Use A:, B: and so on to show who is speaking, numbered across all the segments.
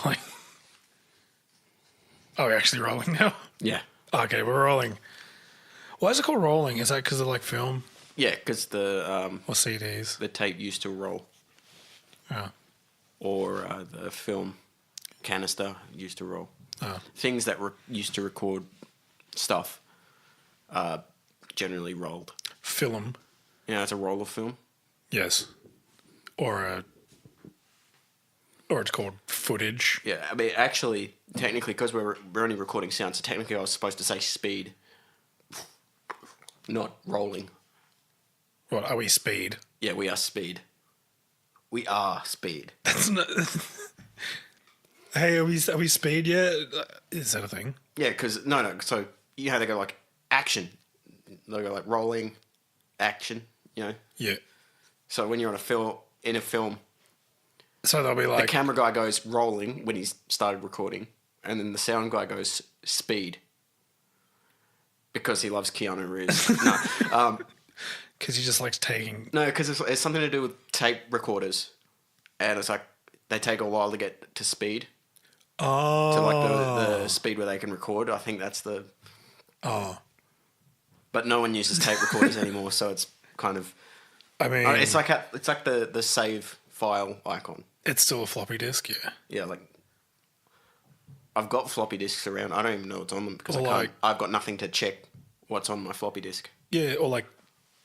A: rolling. Are we actually rolling now?
B: Yeah.
A: Okay, we're rolling. Why is it called rolling? Is that because of like film
B: Yeah, because
A: or CDs?
B: the tape used to roll,
A: Oh.
B: or the film canister used to roll.
A: Oh.
B: Things that used to record stuff generally rolled.
A: Film.
B: You know, it's a roll of film.
A: Yes. Or it's called footage.
B: Yeah, I mean, actually, technically, because we're only recording sound, so technically I was supposed to say speed, not rolling.
A: What are we speed?
B: Yeah, we are speed. We are speed.
A: That's not. Hey, are we speed yet? Is that a thing?
B: Yeah, because no. So you know how they go like action, they go like rolling, action. You know.
A: Yeah.
B: So when you're on in a film,
A: So they'll be
B: the
A: like,
B: camera guy goes rolling when he's started recording, and then the sound guy goes speed because he loves Keanu Reeves.
A: because he just likes taking.
B: No, because it's something to do with tape recorders, and it's like they take a while to get to speed.
A: Oh.
B: To like the speed where they can record. I think that's the.
A: Oh.
B: But no one uses tape recorders anymore, so it's kind of.
A: I mean,
B: It's like the save file icon.
A: it's still a floppy disk, yeah.
B: Yeah, like. I've got floppy disks around. I don't even know what's on them because
A: Or like-
B: I've got nothing to check what's on my floppy disk.
A: Yeah, or like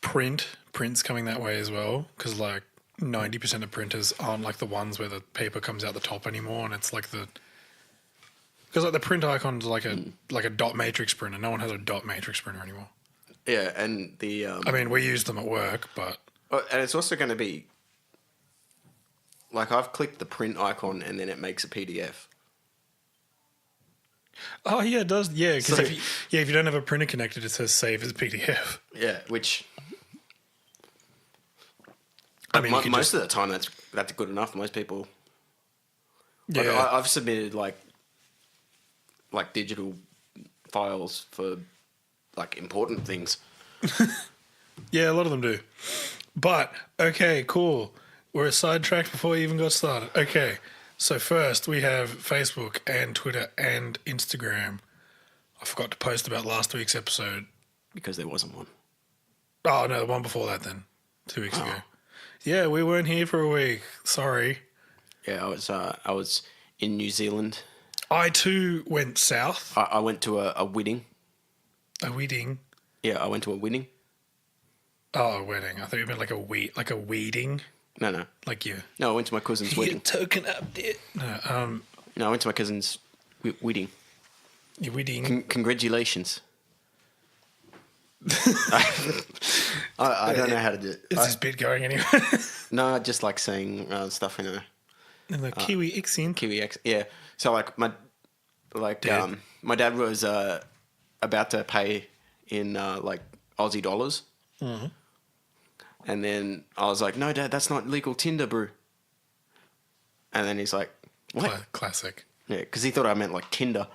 A: print's coming that way as well, because like 90% of printers aren't like the ones where the paper comes out the top anymore, and it's like the. Because like the print icon's like a dot matrix printer. No one has a dot matrix printer anymore.
B: Yeah, and the.
A: I mean, we use them at work, but
B: And it's also going to be. Like I've clicked the print icon and then it makes a PDF.
A: oh yeah, it does. Yeah, because
B: So-
A: if you don't have a printer connected, it says save as PDF.
B: Yeah, which.
A: I mean, you could
B: most of the time that's good enough. Most people. Like,
A: Yeah,
B: I've submitted like digital files for like important things.
A: yeah, a lot of them do. But okay, cool. We're sidetracked before we even got started. Okay, so first we have Facebook and Twitter and Instagram. I forgot to post about last week's episode.
B: Because there wasn't one.
A: Oh no, the one before that then, 2 weeks ago. Yeah, we weren't here for a week. Sorry.
B: Yeah, I was in New Zealand.
A: I too went south.
B: I went to a wedding.
A: A wedding.
B: Yeah, I went to a wedding.
A: Oh, a wedding. I thought you meant like a weeding.
B: No.
A: Like you.
B: No, I went to my cousin's
A: Your
B: wedding.
A: token up there. No,
B: No, I went to my cousin's wedding.
A: your wedding.
B: Congratulations. I don't know how to do it.
A: Is this bit going anywhere?
B: No, I just like saying stuff in a
A: In the Kiwi accent.
B: Kiwi accent. Yeah. So like my
A: Dad.
B: my dad was about to pay in like Aussie dollars.
A: Mm-hmm.
B: And then I was like, "No, Dad, that's not legal Tinder, bro." And then he's like, "What?"
A: Classic.
B: Yeah, because he thought I meant like Tinder.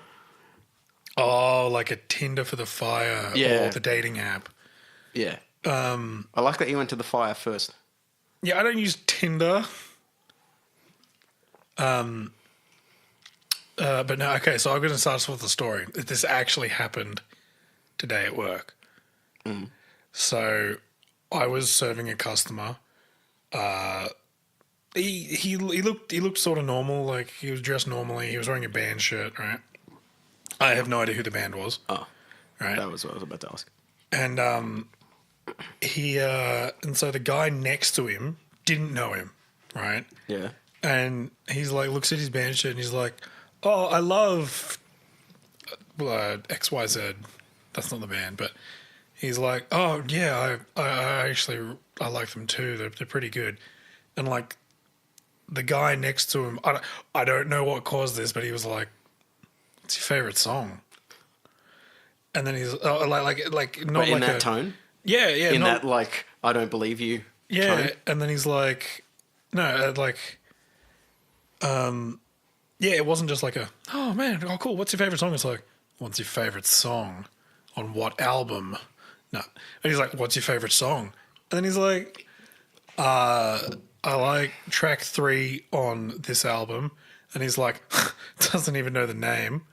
A: Oh, like a Tinder for the fire
B: Yeah.
A: or the dating app.
B: Yeah. I like that you went to the fire first.
A: Yeah, I don't use Tinder. But no, okay, so I'm going to start us with the story. This actually happened today at work. So I was serving a customer. He looked sort of normal, like he was dressed normally. He was wearing a band shirt, right? I have no idea who the band was.
B: Oh,
A: Right.
B: that was what I was about to ask.
A: And and so the guy next to him didn't know him, right?
B: Yeah.
A: And he's like, looks at his band shirt and he's like, "Oh, I love XYZ." That's not the band, but he's like, "Oh yeah, I actually I like them too. They're pretty good." And like the guy next to him, I don't know what caused this, but he was like, "What's your favorite song?" And then he's like not
B: But in
A: like
B: that
A: a
B: tone?
A: yeah
B: In
A: not,
B: that, like, I don't believe you
A: yeah,
B: tone?
A: and then he's like, no, yeah, it wasn't just like oh man, oh cool, what's your favorite song? It's like, what's your favorite song? On what album? No. And he's like, what's your favorite song? And then he's like, I like track 3 on this album. And he's like, doesn't even know the name,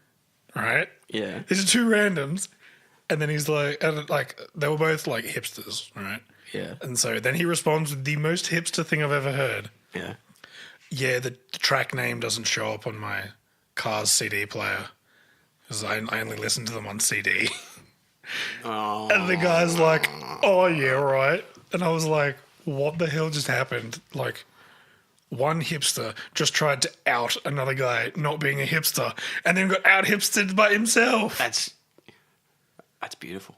A: right?
B: Yeah.
A: These are two randoms. And then he's like, and like, they were both like hipsters, right?
B: Yeah.
A: And so then he responds with the most hipster thing I've ever heard.
B: Yeah.
A: Yeah, the track name doesn't show up on my car's CD player because I only listen to them on CD.
B: Oh.
A: And the guy's like, oh, yeah, right. And I was like, what the hell just happened? Like, one hipster just tried to out another guy not being a hipster and then got out hipstered by himself.
B: That's beautiful.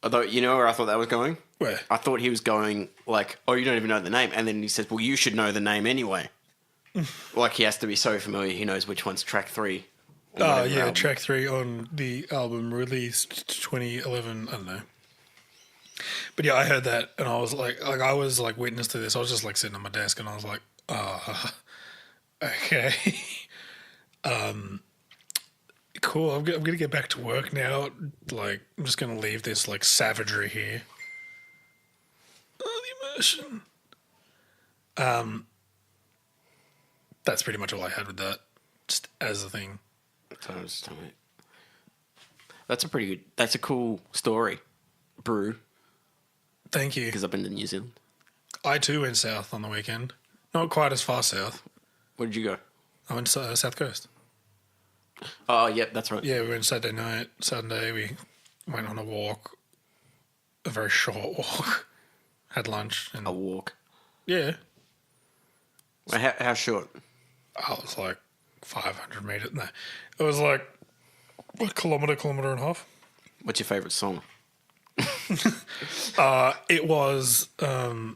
B: Although, you know where I thought that was going?
A: Where?
B: I thought he was going like, oh, you don't even know the name. And then he says, well, you should know the name anyway. Like he has to be so familiar, he knows which one's track 3.
A: Oh, yeah, album. Track 3 on the album released 2011. I don't know. But yeah, I heard that and I was like I was like witness to this. I was just like sitting on my desk and I was like, okay. Cool. I'm going to get back to work now. Like, I'm just going to leave this like savagery here. Oh, the immersion. That's pretty much all I had with that. Just as a thing.
B: That's a cool story, Brew.
A: Thank you.
B: Because I've been to New Zealand.
A: I too went south on the weekend. Not quite as far south.
B: Where did you go?
A: I went to South Coast.
B: Oh, yep, that's right.
A: Yeah, we went Saturday night. Sunday we went on a walk. A very short walk. Had lunch. And
B: a walk?
A: Yeah.
B: Well, how short?
A: I was like 500 meters. No, it was like a kilometre and a half.
B: What's your favourite song?
A: It was I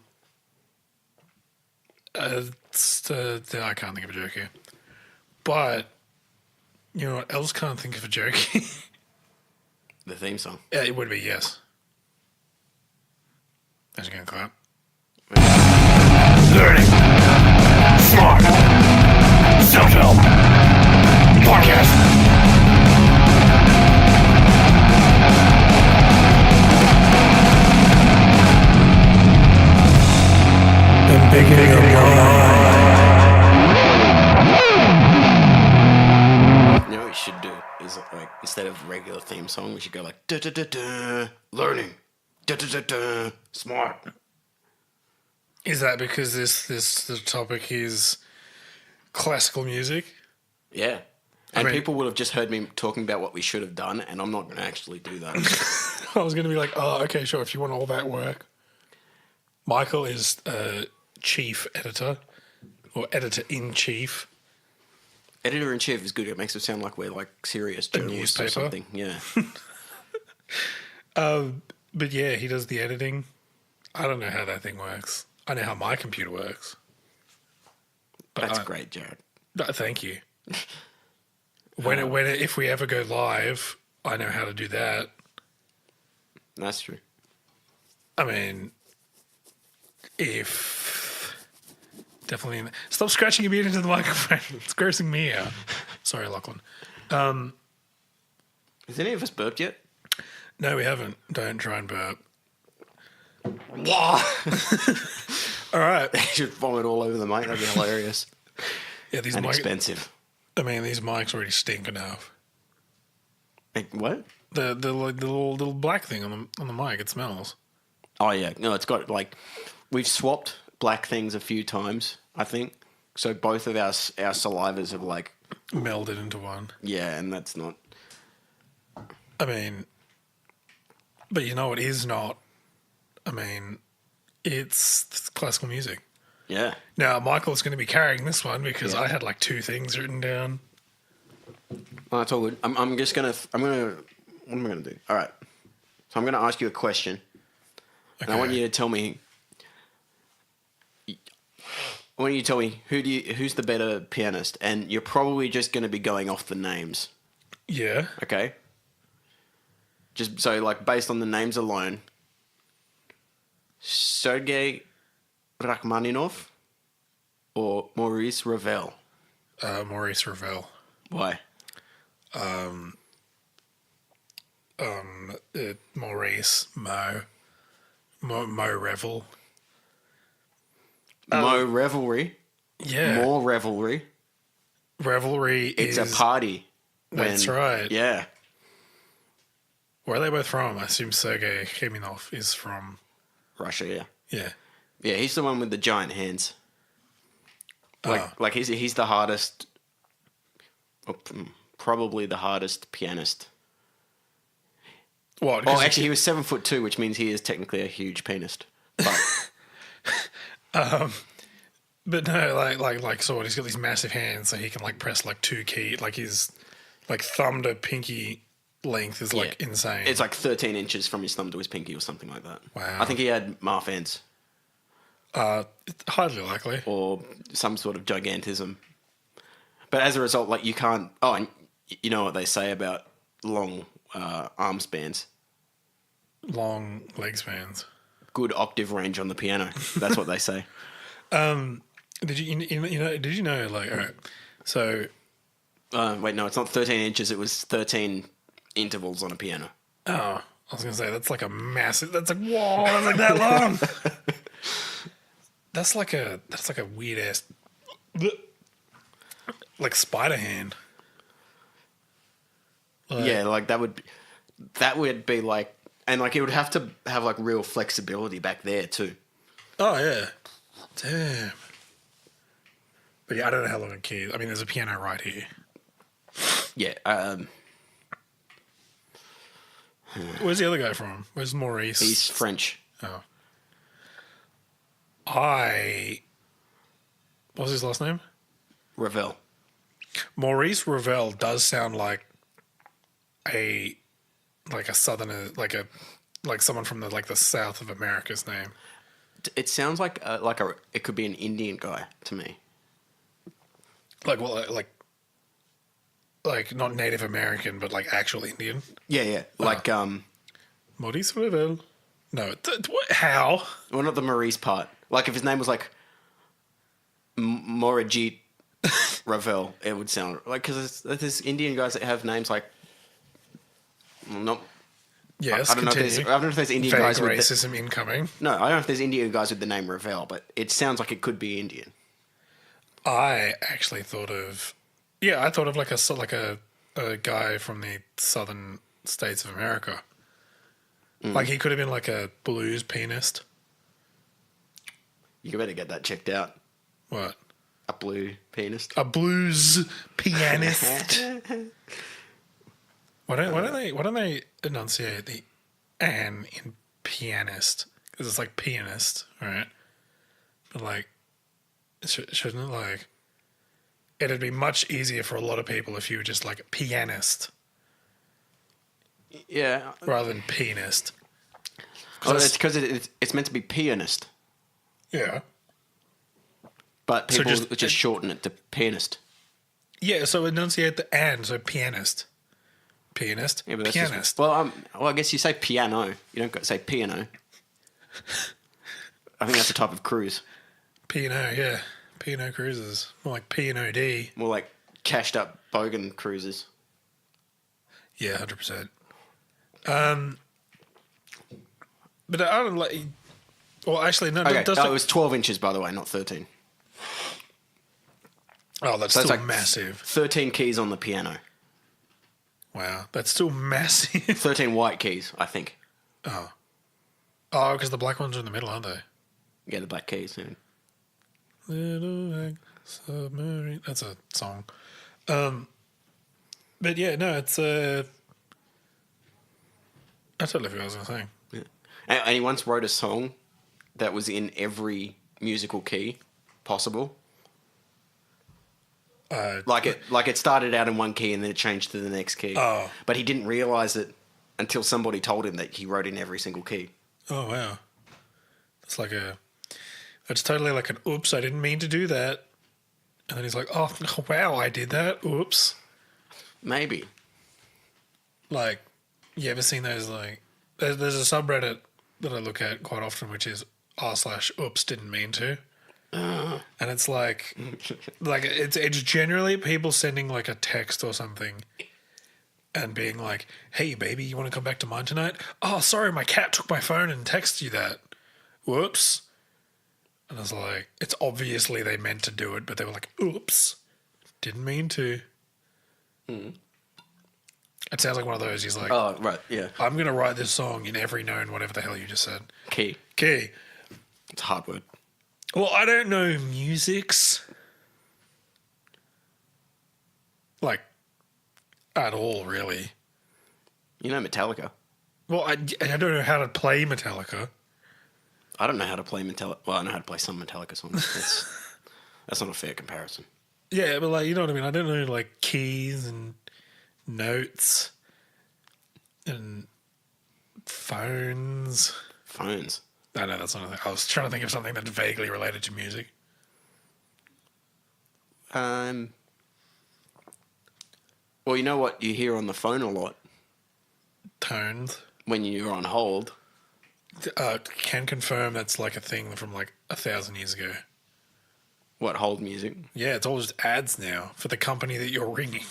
A: can't think of a joke here, but you know what else can't think of a joke?
B: The theme song.
A: Yeah, it would be yes. As you can clap.
C: Learning. Smart. Self-help. Podcast.
B: You know what we should do is like instead of regular theme song, we should go like da da da da learning, da da da da smart.
A: Is that because the topic is classical music?
B: Yeah. And people would have just heard me talking about what we should have done, and I'm not going to actually do that.
A: I was going to be like, oh, okay, sure, if you want all that work. Michael is chief editor, or editor-in-chief.
B: Editor-in-chief is good. It makes it sound like we're like serious journalists or something. Yeah.
A: But yeah, he does the editing. I don't know how that thing works. I know how my computer works. But
B: That's great, Jared.
A: Thank you. If we ever go live, I know how to do that.
B: That's true.
A: I mean, definitely stop scratching your beard into the microphone. It's grossing me out. Sorry, Lachlan.
B: Has any of us burped yet?
A: No, we haven't. Don't try and burp.
B: Wow.
A: All right.
B: You should vomit all over the mic. That'd be hilarious.
A: Yeah, these
B: And
A: mics.
B: expensive.
A: I mean, these mics already stink enough.
B: Like, what?
A: The little black thing on the mic. It smells.
B: Oh yeah, no, it's got like we've swapped black things a few times, I think. So both of our salivas have like
A: Melded into one.
B: yeah, and that's not.
A: I mean, but you know what is not? I mean, it's classical music.
B: Yeah.
A: Now, Michael's going to be carrying this one because I had like 2 things written down.
B: Well, that's all good. I'm just gonna. What am I gonna do? All right. So I'm gonna ask you a question, and I want you to tell me. I want you to tell me who's the better pianist, and you're probably just going to be going off the names.
A: Yeah.
B: Okay. Just so like based on the names alone, Sergei Rachmaninoff or Maurice Ravel.
A: Maurice Ravel.
B: Why?
A: Maurice Mo Revel.
B: Mo Revelry.
A: Yeah.
B: More revelry.
A: Revelry
B: It's
A: is
B: a party.
A: That's right.
B: Yeah.
A: Where are they both from? I assume Sergei Khiminov is from.
B: Russia, yeah.
A: Yeah.
B: Yeah, he's the one with the giant hands. Like he's the hardest, probably the hardest pianist.
A: What?
B: Oh, actually, he was 7'2", which means he is technically a huge pianist. But
A: But no, so what? He's got these massive hands, so he can like press like two key, like his like thumb to pinky length is like
B: yeah.
A: insane.
B: It's like 13 inches from his thumb to his pinky or something like that.
A: Wow.
B: I think he had Marfan's
A: Hardly likely.
B: or some sort of gigantism. But as a result, like you can't. Oh, and you know what they say about long arm spans?
A: Long leg spans.
B: Good octave range on the piano. That's what they say.
A: Did you know like all right, so
B: Wait, no, it's not 13 inches. It was 13 intervals on a piano.
A: oh, I was gonna say that's like a massive. That's like whoa, that's like that long. that's like a weird ass like spider hand.
B: Yeah, like that would be like, and like it would have to have like real flexibility back there too.
A: Oh yeah, damn. But yeah, I don't know how long a key. I mean, there's a piano right here.
B: Yeah.
A: Where's the other guy from? Where's Maurice?
B: He's French.
A: Oh. What's his last name?
B: Ravel.
A: Maurice Ravel does sound like a southerner, like someone from the south of America's name.
B: It sounds like it could be an Indian guy to me.
A: Like not Native American, but like actual Indian.
B: Yeah. Like
A: Maurice Ravel. No, how?
B: well, not the Maurice part. Like if his name was like Morajit Ravel, it would sound like, because there's Indian guys that have names like not.
A: Yes,
B: I don't know if there's Indian
A: Fake
B: guys with
A: racism incoming.
B: no, I don't know if there's Indian guys with the name Ravel, but it sounds like it could be Indian.
A: I actually thought of, I thought of like a guy from the southern states of America. Like he could have been like a blues pianist.
B: You better get that checked out.
A: What?
B: A blue pianist.
A: A blues pianist. Why don't they enunciate the "an" in pianist? Because it's like pianist, right? But like, shouldn't it like? It'd be much easier for a lot of people if you were just like pianist
B: Yeah.
A: rather than pianist.
B: Well, it's because it's meant to be pianist,
A: Yeah.
B: but
A: So
B: people
A: just-
B: just shorten it to pianist.
A: Yeah, so enunciate the "and," so pianist. Pianist.
B: Yeah, but that's
A: pianist.
B: well, I guess you say piano. You don't say piano. I think that's a type of cruise.
A: P&O, yeah. P&O Cruises. More like P&OD.
B: More like cashed up bogan cruises.
A: Yeah, 100%. But I don't like... Well, actually, no.
B: Okay,
A: Does
B: it was 12 inches, by the way, not 13.
A: oh, that's
B: So
A: still
B: it's like
A: massive.
B: 13 keys on the piano.
A: Wow, that's still massive.
B: 13 white keys, I think.
A: Oh, because the black ones are in the middle, aren't they?
B: Yeah, the black keys. Yeah.
A: Little Egg Submarine. That's a song. But yeah, no, it's I totally forgot what I was going to say.
B: Yeah. And he once wrote a song that was in every musical key possible. Like it started out in one key and then it changed to the next key.
A: Oh.
B: But he didn't realize it until somebody told him that he wrote in every single key.
A: Oh, wow. It's totally like an oops, I didn't mean to do that. And then he's like, oh, wow, I did that. Oops.
B: Maybe.
A: Like, you ever seen those, like, there's a subreddit that I look at quite often, which is r/oops, didn't mean to. And it's like it's generally people sending like a text or something and being like, hey, baby, you want to come back to mine tonight? Oh, sorry, my cat took my phone and texted you that. Whoops. And I was like, it's obviously they meant to do it, but they were like, oops. Didn't mean to. It sounds like one of those. He's like,
B: Oh, right, yeah.
A: I'm going to write this song in every known whatever the hell you just said.
B: Key.
A: Key.
B: It's a hard word.
A: Well, I don't know musics. Like, at all, really.
B: You know Metallica.
A: Well, I don't know how to play Metallica.
B: I don't know how to play Metallica. Well, I know how to play some Metallica songs. That's not a fair comparison.
A: Yeah, but like, you know what I mean? I don't know like keys and notes and phones.
B: Phones.
A: I know that's not a thing. I was trying to think of something that's vaguely related to music.
B: Well, you know what you hear on the phone a lot
A: Tones.
B: when you're on hold?
A: Can confirm that's like a thing from like 1,000 years ago.
B: What, hold music?
A: Yeah, it's all just ads now for the company that you're ringing.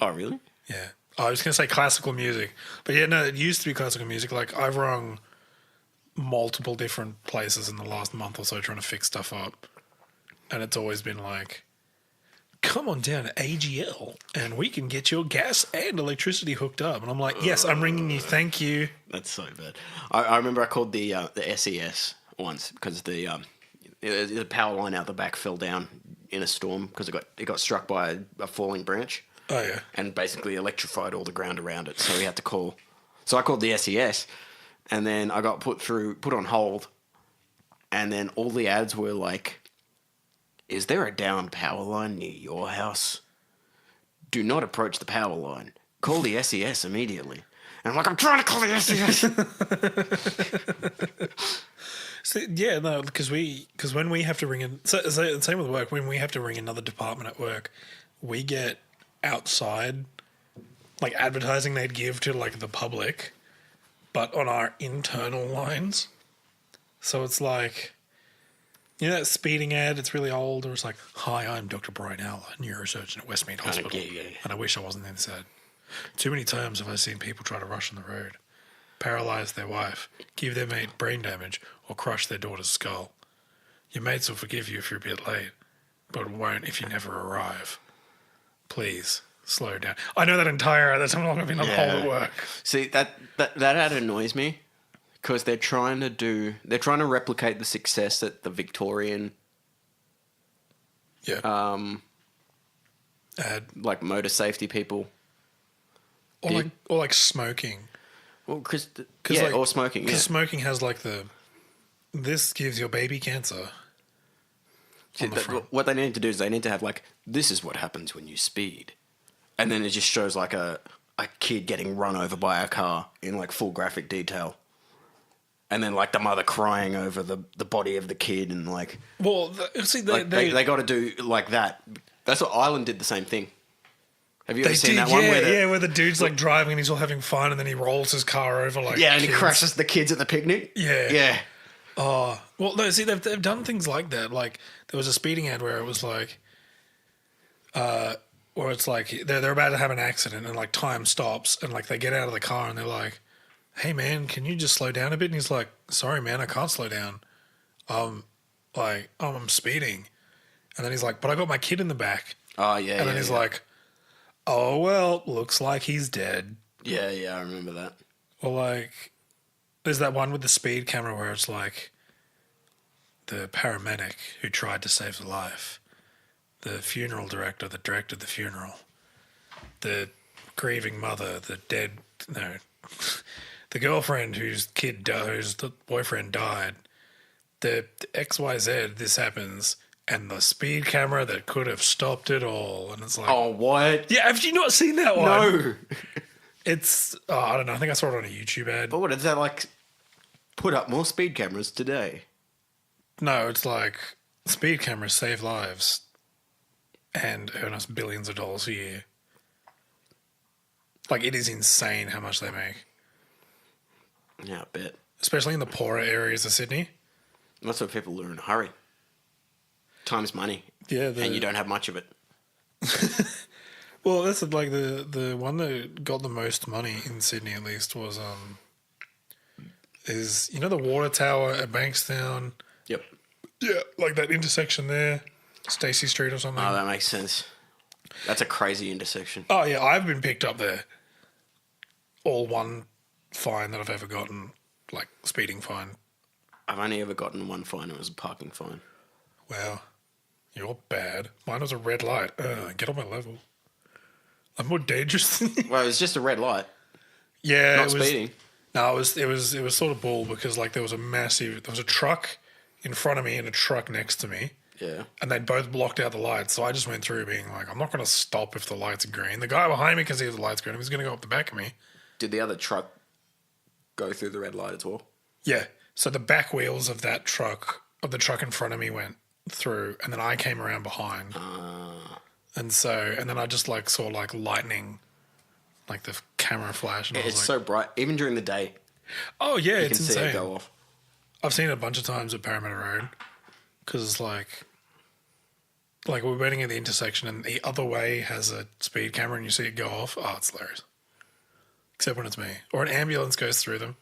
B: Oh, really?
A: Yeah. I was going to say classical music. But yeah, no, it used to be classical music. Like, I've rung multiple different places in the last month or so trying to fix stuff up. And it's always been like, come on down to AGL and we can get your gas and electricity hooked up. And I'm like, yes, I'm ringing you. Thank you.
B: That's so bad. I remember I called the SES once because the power line out the back fell down in a storm because it got struck by a falling branch.
A: Oh, yeah.
B: And basically electrified all the ground around it. So we had to call. So I called the SES, and then I got put on hold, and then all the ads were like, "Is there a down power line near your house? Do not approach the power line. Call the SES immediately." And I'm like, "I'm trying to call the SES."
A: So, yeah, no, because when we have to ring in, so same with work, when we have to ring another department at work, we get outside, like advertising they'd give to like the public, but on our internal lines. So it's like, you know that speeding ad, it's really old, or it's like, "Hi, I'm Dr. Brian Owl, a neurosurgeon at Westmead Hospital,
B: yeah.
A: and I wish I wasn't inside. Too many times have I seen people try to rush on the road, paralyze their wife, give their mate brain damage, or crush their daughter's skull. Your mates will forgive you if you're a bit late, but won't if you never arrive. Please, slow down." I know that entire, that's how long I've been on hold at work.
B: See, that ad annoys me because they're trying to replicate the success that the Victorian
A: Yeah. Ad.
B: like motor safety people.
A: Or like smoking.
B: Well, because
A: like,
B: or smoking. Yeah.
A: Because smoking has like this gives your baby cancer.
B: See,
A: on the front.
B: what they need to do is they need to have like, this is what happens when you speed, and then it just shows like a kid getting run over by a car in like full graphic detail, and then like the mother crying over the body of the kid, and like,
A: Well, see,
B: they got to do like that. That's what Ireland did the same thing. Have you ever seen that
A: yeah,
B: one?
A: Where the dude's like driving and he's all having fun, and then he rolls his car over like
B: Yeah, and he
A: kids.
B: crashes the kids at the picnic.
A: Yeah.
B: Yeah.
A: Oh, well, no, see, they've done things like that. Like, there was a speeding ad where it was like, where it's like, they're about to have an accident and like time stops and like they get out of the car and they're like, "Hey man, can you just slow down a bit?" And he's like, "Sorry man, I can't slow down. I'm speeding." And then he's like, "But I got my kid in the back."
B: Oh, yeah.
A: And then he's like, "Oh, well, looks like he's dead."
B: yeah, I remember that.
A: Or like, there's that one with the speed camera where it's like the paramedic who tried to save the life, the funeral director that directed the funeral, the grieving mother, the girlfriend whose the boyfriend died, the XYZ, this happens, and the speed camera that could have stopped it all. And it's like,
B: Oh, what?
A: yeah, have you not seen that one?
B: No.
A: It's, I don't know, I think I saw it on a YouTube ad.
B: But what is that like? Put up more speed cameras today.
A: No, it's like speed cameras save lives and earn us billions of dollars a year. Like, it is insane how much they make,
B: Yeah, I bet.
A: especially in the poorer areas of Sydney.
B: That's what people are in a hurry. Time's money,
A: Yeah,
B: and you don't have much of it.
A: Well, that's like the one that got the most money in Sydney, at least, was is the water tower at Bankstown.
B: Yep.
A: Yeah, like that intersection there. Stacey Street or something.
B: Oh, that makes sense. That's a crazy intersection.
A: Oh yeah, I've been picked up there. All one fine that I've ever gotten, like speeding fine.
B: I've only ever gotten one fine. It was a parking fine.
A: Wow, you're bad. Mine was a red light. Get on my level. I'm more dangerous than you.
B: Well, it was just a red light.
A: Yeah,
B: Not
A: it was,
B: speeding.
A: No, it was sort of bull because like there was a truck in front of me and a truck next to me.
B: Yeah.
A: And they both blocked out the lights. So I just went through being like, I'm not going to stop if the lights are green. The guy behind me can see if the light's green. He's going to go up the back of me.
B: Did the other truck go through the red light as well?
A: Yeah. So the back wheels of the truck in front of me went through, and then I came around behind. And then I just like saw like lightning, like the camera flash. And I was
B: It's
A: like,
B: so bright. Even during the day,
A: oh yeah,
B: you
A: it's
B: can see
A: insane.
B: it go off.
A: I've seen it a bunch of times at Parramatta Road because like we're waiting at the intersection and the other way has a speed camera and you see it go off. Oh, it's hilarious. Except when it's me or an ambulance goes through them.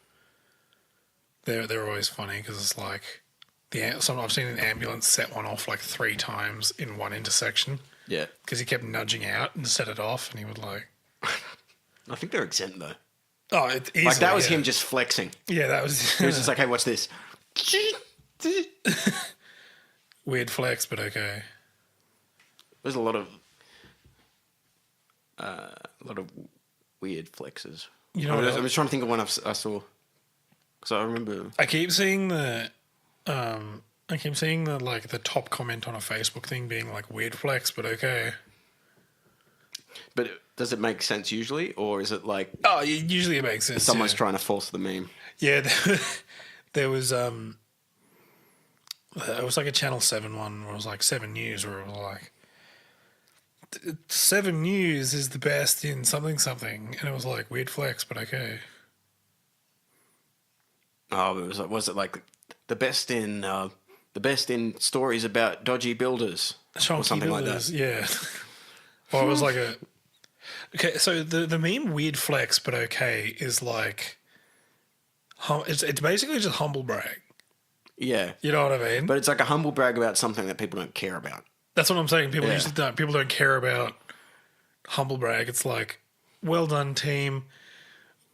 A: They're always funny because it's like I've seen an ambulance set one off like 3 times in one intersection
B: Yeah.
A: because he kept nudging out and set it off and he would like.
B: I think they're exempt though.
A: Oh, it's easily,
B: Like that was
A: yeah.
B: him just flexing.
A: Yeah, that was.
B: He was just like, "Hey, watch this."
A: Weird flex, but okay.
B: There's a lot of weird flexes.
A: You know what
B: I'm just trying to think of one I saw. So I remember.
A: I keep seeing the like the top comment on a Facebook thing being like weird flex, but okay.
B: But does it make sense usually, or is it like
A: Oh, usually it makes sense.
B: someone's
A: yeah.
B: trying to force the meme?
A: Yeah, there was it was like a Channel 7 one where it was like 7 News where it was like 7 News is the best in something and it was like weird flex, but okay.
B: Oh, was it like the best in stories about dodgy builders or something like that?
A: Yeah. Or it was like a. Okay, so the meme weird flex, but okay, is like. It's basically just humble brag.
B: Yeah,
A: You know what I mean?
B: but it's like a humble brag about something that people don't care about.
A: That's what I'm saying. People
B: Yeah.
A: usually don't. People don't care about humble brag. It's like, well done, team.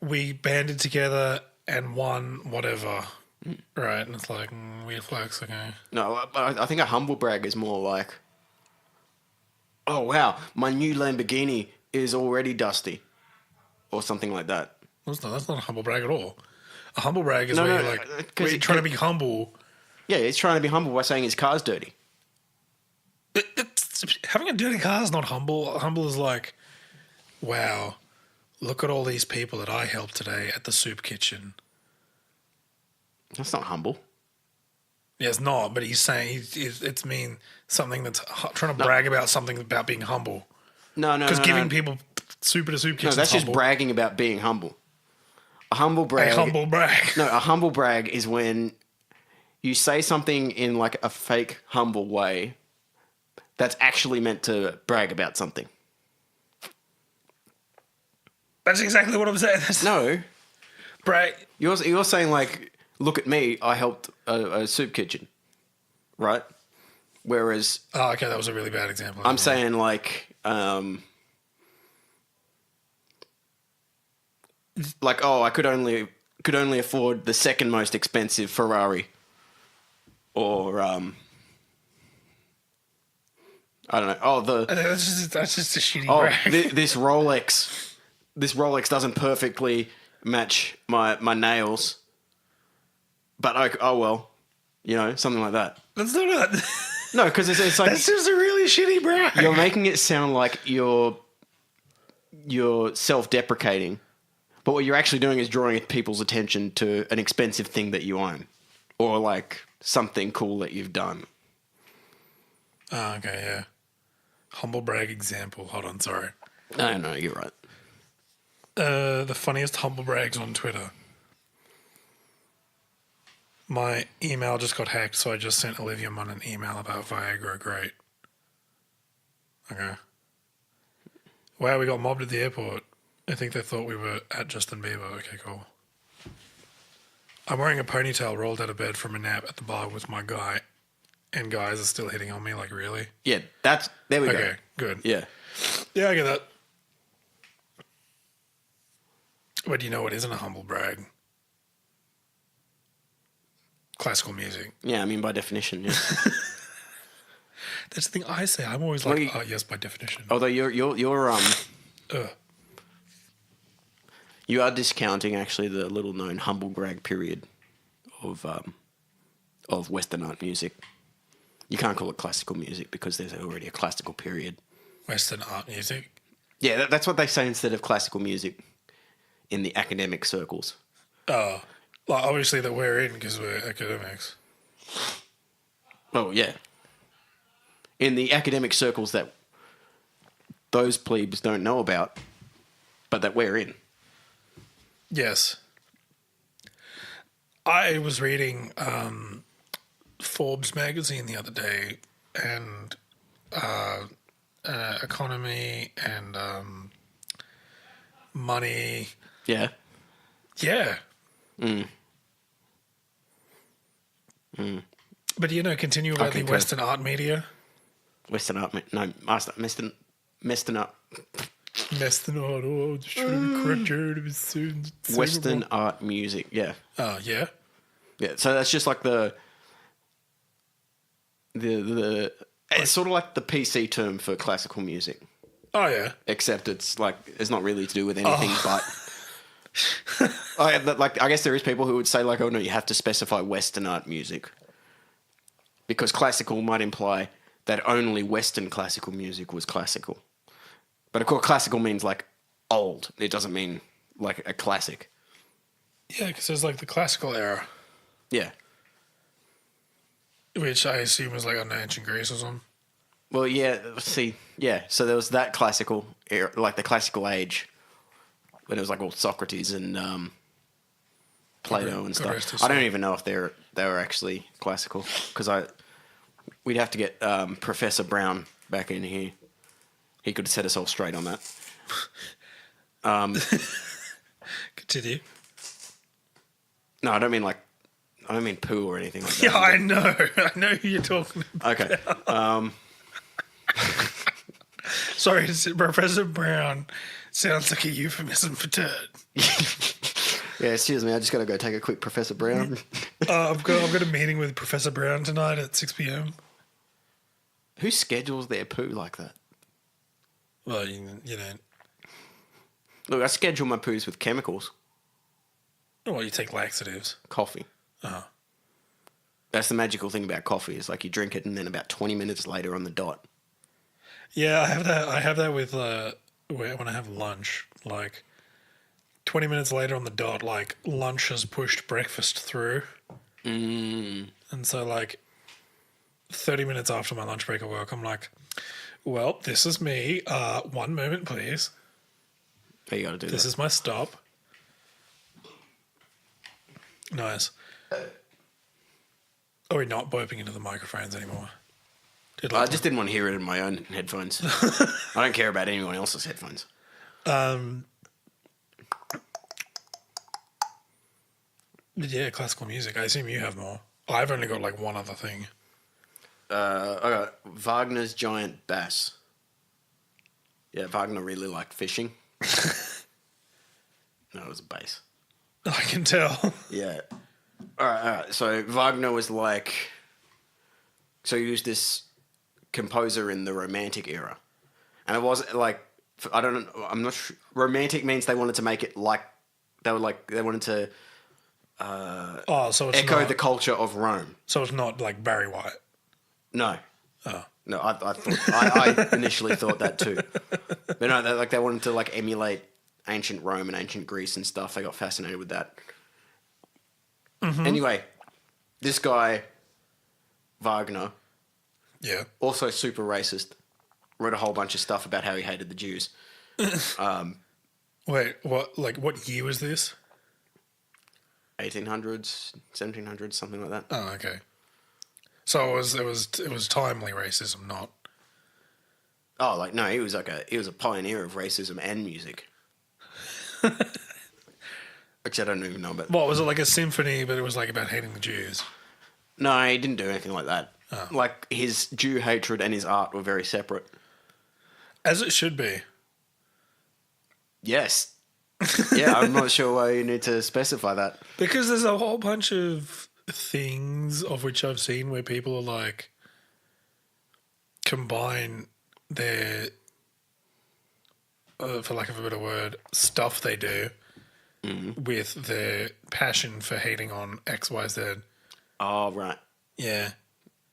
A: We banded together and won whatever. Right? And it's like, weird flex, okay.
B: No, I think a humble brag is more like, oh wow, my new Lamborghini is already dusty, or something like that.
A: That's not a humble brag at all. A humble brag is
B: No,
A: where
B: no,
A: you're
B: 'cause
A: like, we're
B: it-
A: trying to be humble.
B: Yeah, he's trying to be humble by saying his car's dirty.
A: Having a dirty car is not humble. Humble is like, wow, look at all these people that I helped today at the soup kitchen.
B: That's not humble.
A: Yeah, it's not, but he's saying it's mean something that's trying to brag about something about being humble.
B: No,
A: Because
B: no,
A: giving
B: no.
A: people soup at a soup kitchen
B: No, that's just
A: humble.
B: bragging about being humble. A humble brag.
A: A humble brag.
B: No, a humble brag is when you say something in like a fake humble way that's actually meant to brag about something.
A: That's exactly what I'm saying. That's
B: No,
A: brag.
B: you're saying like, look at me, I helped a soup kitchen, right? Whereas
A: Oh, okay, that was a really bad example.
B: I'm saying like, oh, I could only afford the second most expensive Ferrari, or I don't know. Oh,
A: that's just a shitty
B: oh,
A: brag.
B: this Rolex doesn't perfectly match my nails, but oh well, something like that.
A: That's not a,
B: No, because it's like
A: that's just a really shitty brag.
B: you're making it sound like you're self-deprecating, but what you're actually doing is drawing people's attention to an expensive thing that you own, or like something cool that you've done.
A: Oh, okay, yeah. Humble brag example. Hold on, sorry.
B: No, you're right.
A: The funniest humble brags on Twitter. My email just got hacked, so I just sent Olivia Munn an email about Viagra. Great. Okay. Wow, we got mobbed at the airport. I think they thought we were at Justin Bieber. Okay, cool. I'm wearing a ponytail rolled out of bed from a nap at the bar with my guy. and guys are still hitting on me. Like, really?
B: Yeah, there we go.
A: Okay, good.
B: Yeah.
A: Yeah, I get that. But you know what isn't a humble brag? Classical music.
B: Yeah, I mean, by definition, yeah.
A: That's the thing I say. I'm always
B: Well,
A: like, oh, yes, by definition.
B: Although you're
A: Ugh.
B: you are discounting actually the little known humble brag period of Western art music. You can't call it classical music because there's already a classical period.
A: Western art music.
B: Yeah, that's what they say instead of classical music in the academic circles.
A: Oh, well, obviously that we're in because we're academics.
B: Oh, yeah. In the academic circles that those plebes don't know about, but that we're in.
A: Yes. I was reading Forbes magazine the other day, and economy and money.
B: Yeah.
A: Yeah. But continue about the
B: concur.
A: Western art media.
B: Western art, no, Western art.
A: Western art, oh, just trying to be correct here to be soon.
B: Western art music, yeah.
A: Oh, yeah.
B: Yeah, so that's just like the it's sort of like the PC term for classical music,
A: Oh, yeah.
B: except it's not really to do with anything but I guess there is people who would say like, oh no, you have to specify Western art music because classical might imply that only Western classical music was classical. But of course, classical means like old. It doesn't mean like a classic.
A: Yeah, because there's like the classical era,
B: Yeah.
A: which I assume was like on ancient Greece or something.
B: Well, yeah. See, yeah. So there was that classical era, like the classical age, when it was like all Socrates and Plato and
A: God rest his
B: stuff. I don't
A: soul.
B: even know if they were actually classical because we'd have to get Professor Brown back in here. He could set us all straight on that.
A: Continue.
B: No, I don't mean poo or anything like that.
A: Yeah, I know. I know who you're talking about.
B: Okay.
A: Sorry, Professor Brown sounds like a euphemism for turd.
B: Yeah, excuse me. I just got to go take a quick Professor Brown.
A: I've got a meeting with Professor Brown tonight at 6 p.m.
B: Who schedules their poo like that?
A: Well, you know.
B: Look, I schedule my poos with chemicals.
A: Well, you take laxatives.
B: Coffee.
A: Oh.
B: That's the magical thing about coffee. Is like you drink it and then about 20 minutes later on the dot.
A: Yeah, I have that with when I have lunch. Like 20 minutes later on the dot, like lunch has pushed breakfast through. And so like 30 minutes after my lunch break at work, I'm like, well, this is me. 1 moment, please.
B: You got to do
A: This
B: that.
A: is my stop. Nice. Are we not burping into the microphones anymore?
B: I just didn't want to hear it in my own headphones. I don't care about anyone else's headphones.
A: Yeah, classical music. I assume you have more. I've only got like one other thing.
B: I got Wagner's Giant Bass. Yeah, Wagner really liked fishing. No, it was a bass.
A: I can tell.
B: Yeah. All right. So Wagner was like, so he was this composer in the Romantic era, and it was like, I'm not sure. Romantic means they wanted to make it like they wanted to
A: Oh, so it's
B: echo
A: not,
B: the culture of Rome.
A: so it's not like Barry White.
B: No.
A: Oh.
B: No, I thought I initially thought that too, but no, they wanted to like emulate ancient Rome and ancient Greece and stuff. They got fascinated with that. Anyway, this guy Wagner,
A: Yeah.
B: also super racist, wrote a whole bunch of stuff about how he hated the Jews.
A: Wait, what? Like, what year was this?
B: 1800s, 1700s, something like that.
A: Oh, okay. So it was timely racism, not.
B: Oh, like no, he was a pioneer of racism and music. Which I don't even know about.
A: What was it, like a symphony? But it was like about hating the Jews.
B: No, he didn't do anything like that. Like his Jew hatred and his art were very separate.
A: As it should be.
B: Yes. Yeah, I'm not sure why you need to specify that.
A: Because there's a whole bunch of things of which I've seen where people are like combine their, for lack of a better word, stuff they do with their passion for hating on X, Y, Z.
B: Oh, right.
A: Yeah.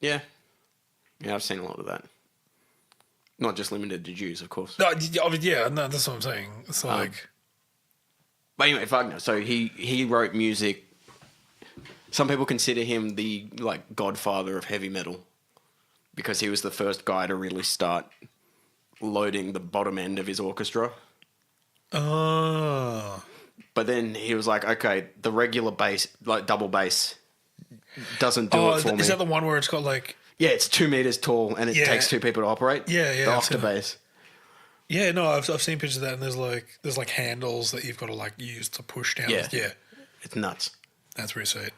B: Yeah. Yeah, I've seen a lot of that. Not just limited to Jews, of course.
A: No, yeah, no, that's what I'm saying. It's like,
B: But anyway, Wagner. So he wrote music. Some people consider him the like godfather of heavy metal because he was the first guy to really start loading the bottom end of his orchestra.
A: oh,
B: But then he was like, okay, the regular bass, like double bass, doesn't do it for me.
A: is that the one where it's got like,
B: Yeah, it's 2 meters tall and it
A: Yeah.
B: takes two people to operate.
A: Yeah, yeah,
B: The
A: I've seen
B: octabass.
A: yeah, no, I've seen pictures of that, and there's like handles that you've got to like use to push down.
B: Yeah.
A: Yeah,
B: It's nuts.
A: that's pretty sweet.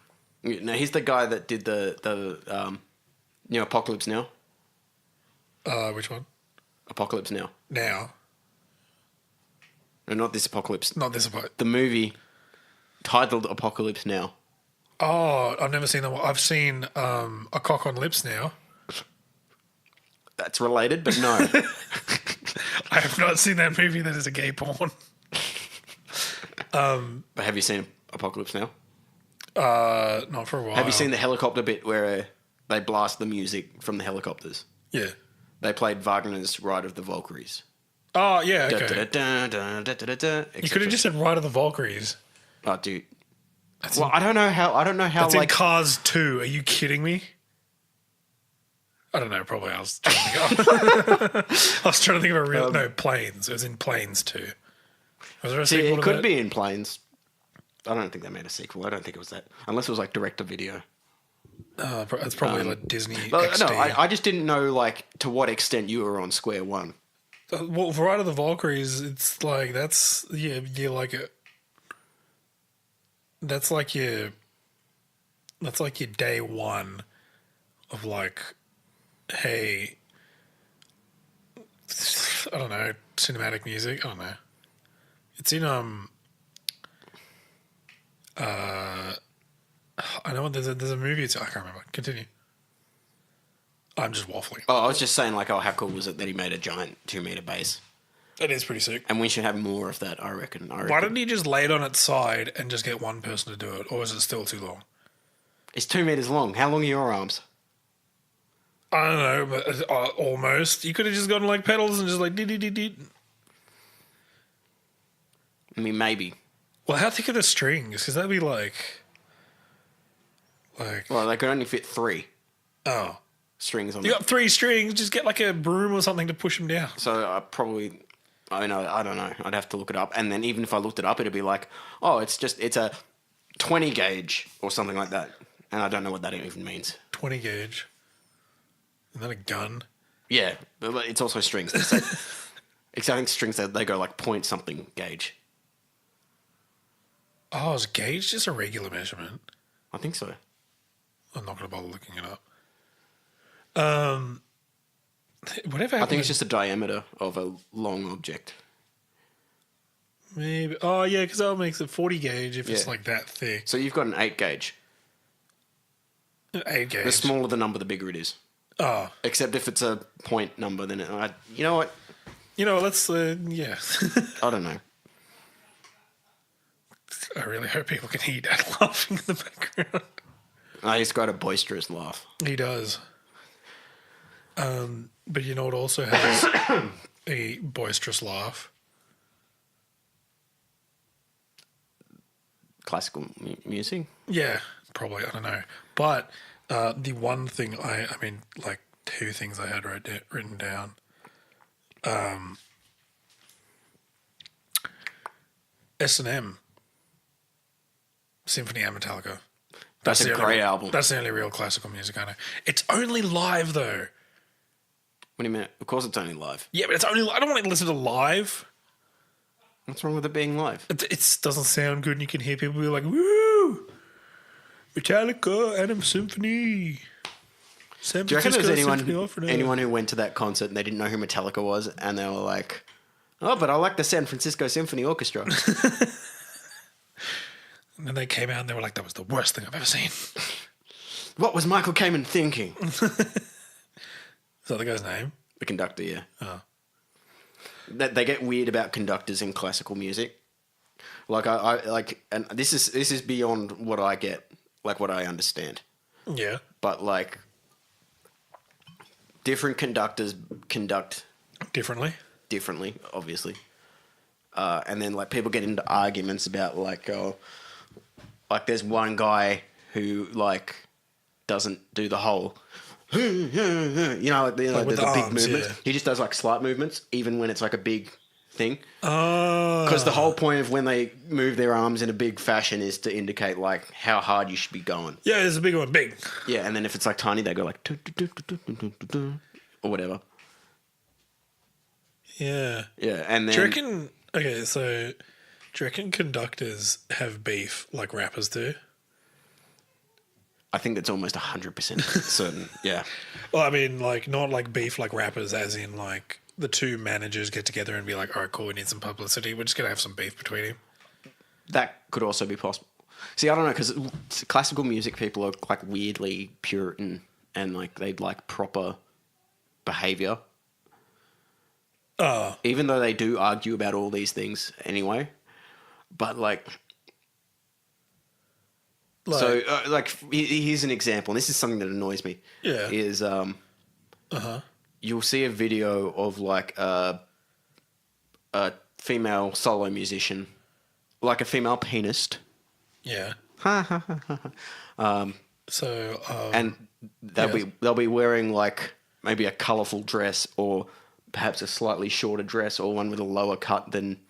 B: No, he's the guy that did the Apocalypse Now.
A: Which one?
B: Apocalypse Now.
A: Now,
B: No, not this Apocalypse.
A: not this part.
B: The movie titled Apocalypse Now.
A: Oh, I've never seen that one. I've seen A Cock on Lips Now.
B: That's related, but no.
A: I have not seen that movie. That is a gay porn.
B: But have you seen Apocalypse Now?
A: Not for a while.
B: Have you seen the helicopter bit where they blast the music from the helicopters?
A: Yeah.
B: They played Wagner's Ride of the Valkyries.
A: Oh yeah. Okay. You could have just said Ride of the Valkyries.
B: Oh, dude. Well, I don't know how.
A: That's
B: Like,
A: in Cars 2. Are you kidding me? I don't know. Probably I was trying to think of, I was trying to think of a real no Planes. It was in Planes 2. Was there a
B: see,
A: sequel
B: it
A: to
B: could
A: that?
B: be in Planes. I don't think they made a sequel. I don't think it was that, unless it was like direct to video.
A: It's probably like Disney.
B: But
A: XD.
B: no, I just didn't know like to what extent you were on square one.
A: Well, for Ride of the Valkyries, it's like that's you're like a. That's like your day one of like, hey, I don't know, cinematic music. I don't know. It's in I know there's a movie. I can't remember. Continue. I'm just waffling.
B: Oh, I was just saying like, oh, how cool was it that he made a giant 2 meter bass?
A: It is pretty sick.
B: And we should have more of that. I reckon.
A: Why didn't he just lay it on its side and just get one person to do it, or is it still too long?
B: It's 2 meters long. How long are your arms?
A: I don't know, but almost. You could have just gotten like pedals and just like dee.
B: I mean, maybe.
A: Well, how thick are the strings? Because that'd be like.
B: Well, they could only fit 3
A: Oh,
B: strings on
A: you
B: it.
A: got 3 strings. Just get like a broom or something to push them down.
B: So I probably, I don't know. I'd have to look it up. And then even if I looked it up, it'd be like, oh, it's a 20 gauge or something like that. And I don't know what that even means.
A: 20 gauge. Is that a gun?
B: Yeah, but it's also strings. It's, I think strings, they go like point something gauge.
A: Oh, is gauge just a regular measurement?
B: I think so.
A: I'm not going to bother looking it up. Whatever happened?
B: I think it's just the diameter of a long object.
A: Maybe. Oh, yeah, because that makes it 40 gauge if it's
B: Yeah.
A: like that thick.
B: So you've got an 8 gauge.
A: An 8 gauge.
B: The smaller the number, the bigger it is.
A: Oh.
B: Except if it's a point number, then you know what?
A: You know, let's, yeah.
B: I don't know.
A: I really hope people can hear Dad laughing in the background.
B: He's got a boisterous laugh.
A: He does. But you know what also has a boisterous laugh?
B: Classical music.
A: Yeah, probably. I don't know. But the one thing I mean, like 2 things I had written down. S&M. Symphony and Metallica.
B: That's a
A: the
B: great
A: only,
B: album.
A: That's the only real classical music I know. It's only live though.
B: What do you mean? Of course it's only live.
A: Yeah, but it's only. I don't want to listen to live.
B: What's wrong with it being live?
A: It doesn't sound good, and you can hear people be like, "Woo, Metallica, Adam Symphony." San
B: Do you reckon there was
A: Francisco Symphony
B: anyone
A: Orchestra.
B: anyone who went to that concert and they didn't know who Metallica was, and they were like, "Oh, but I like the San Francisco Symphony Orchestra."
A: And then they came out and they were like, that was the worst thing I've ever seen.
B: What was Michael Kamen thinking?
A: Is that the guy's name?
B: The conductor, yeah.
A: Oh.
B: They get weird about conductors in classical music. Like I like, and this is beyond what I get, like what I understand.
A: Yeah.
B: But like, different conductors conduct
A: Differently.
B: differently, obviously. And then like people get into arguments about like, oh, like there's one guy who like doesn't do the whole, you know, like the
A: with the
B: big
A: arms,
B: movements.
A: yeah.
B: He just does like slight movements, even when it's like a big thing.
A: Oh.
B: Because the whole point of when they move their arms in a big fashion is to indicate like how hard you should be going.
A: Yeah, there's a big one. Big.
B: Yeah, and then if it's like tiny, they go like or whatever.
A: Yeah.
B: Yeah, and then
A: Do you reckon... Okay, so... Do you reckon conductors have beef like rappers do?
B: I think that's almost 100% certain. Yeah.
A: Well, I mean, like, not like beef like rappers, as in, like, the two managers get together and be like, all right, cool, we need some publicity. We're just going to have some beef between him.
B: That could also be possible. See, I don't know, because classical music people are like weirdly Puritan and like they'd like proper behavior.
A: Oh,
B: Even though they do argue about all these things anyway. But like,
A: like,
B: so like here's an example, and this is something that annoys me.
A: Yeah.
B: Is you'll see a video of like a female solo musician, like a female pianist,
A: yeah. So,
B: and they'll be wearing like maybe a colourful dress or perhaps a slightly shorter dress or one with a lower cut than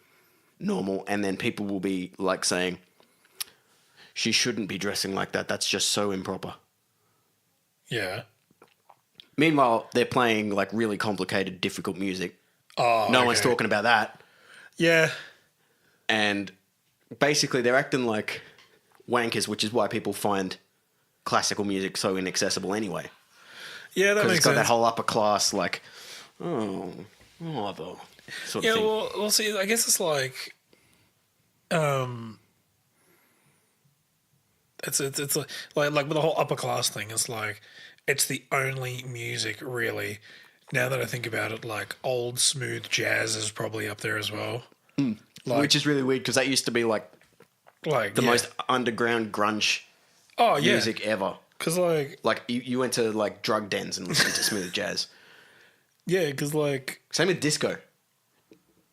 B: normal, and then people will be like saying, she shouldn't be dressing like that, that's just so improper.
A: yeah.
B: Meanwhile, they're playing like really complicated, difficult music.
A: Oh,
B: No one's talking about that.
A: Yeah.
B: And basically they're acting like wankers, which is why people find classical music so inaccessible anyway.
A: Yeah, that
B: Because
A: makes
B: it's got
A: sense.
B: that whole upper class, like, the sort
A: Yeah,
B: of thing.
A: well, we'll see. I guess it's like, it's like with the whole upper class thing. It's like it's the only music really. Now that I think about it, like old smooth jazz is probably up there as well. Like,
B: Which is really weird because that used to be like the most underground grunge music ever.
A: Because like
B: Like you went to like drug dens and listened to smooth jazz.
A: yeah, because like
B: Same with disco.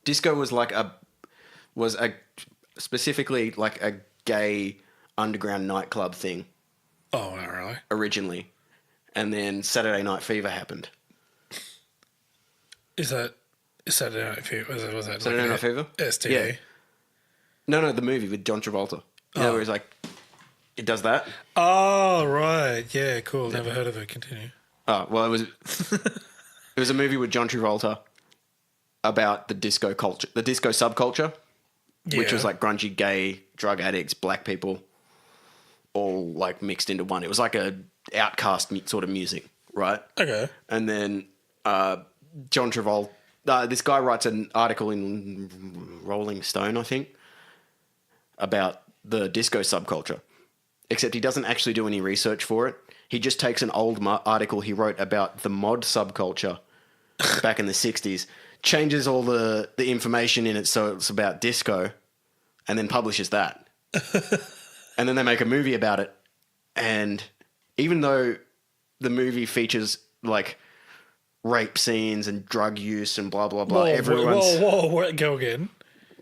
B: Disco was specifically like a gay underground nightclub thing
A: oh not really.
B: originally, and then Saturday Night Fever happened.
A: Is that Saturday Night Fever? Was that
B: Saturday
A: like
B: Night Fever?
A: STD?
B: Yeah. No, the movie with John Travolta. You know, where he's like, it does that.
A: Oh right, yeah, cool. Never heard of it. Continue.
B: Oh well, it was a movie with John Travolta about the disco culture, the disco subculture, which
A: Yeah.
B: was like grungy, gay, drug addicts, black people, all like mixed into one. It was like a outcast sort of music, right?
A: Okay.
B: And then John Travolta, this guy writes an article in Rolling Stone, I think, about the disco subculture. Except he doesn't actually do any research for it. He just takes an old article he wrote about the mod subculture back in the 60s, changes all the information in it so it's about disco, and then publishes that. And then they make a movie about it. And even though the movie features like rape scenes and drug use and blah, blah, blah,
A: Whoa, go again.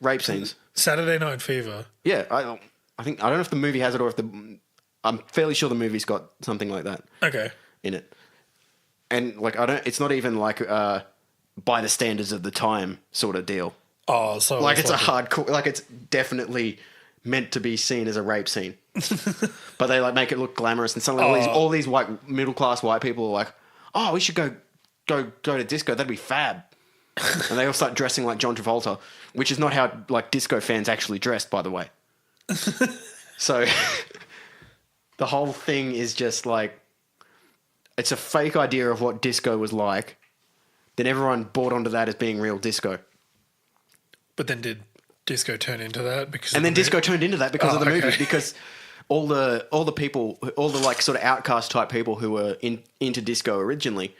B: rape scenes.
A: Saturday Night Fever.
B: Yeah, I think I don't know if the movie has it or if I'm fairly sure the movie's got something like that
A: Okay.
B: in it. And like it's not even like by the standards of the time sort of deal.
A: Oh, so
B: Like it's a hardcore, like it's definitely meant to be seen as a rape scene. But they like make it look glamorous, and suddenly all these white middle class white people are like, "Oh, we should go to disco. That'd be fab." And they all start dressing like John Travolta, which is not how like disco fans actually dressed, by the way. So the whole thing is just like It's a fake idea of what disco was like. Then everyone bought onto that as being real disco.
A: But then did disco turn into that?
B: And then disco turned into that because of the
A: okay.
B: movie. Because all the people, all the like sort of outcast type people who were into disco originally,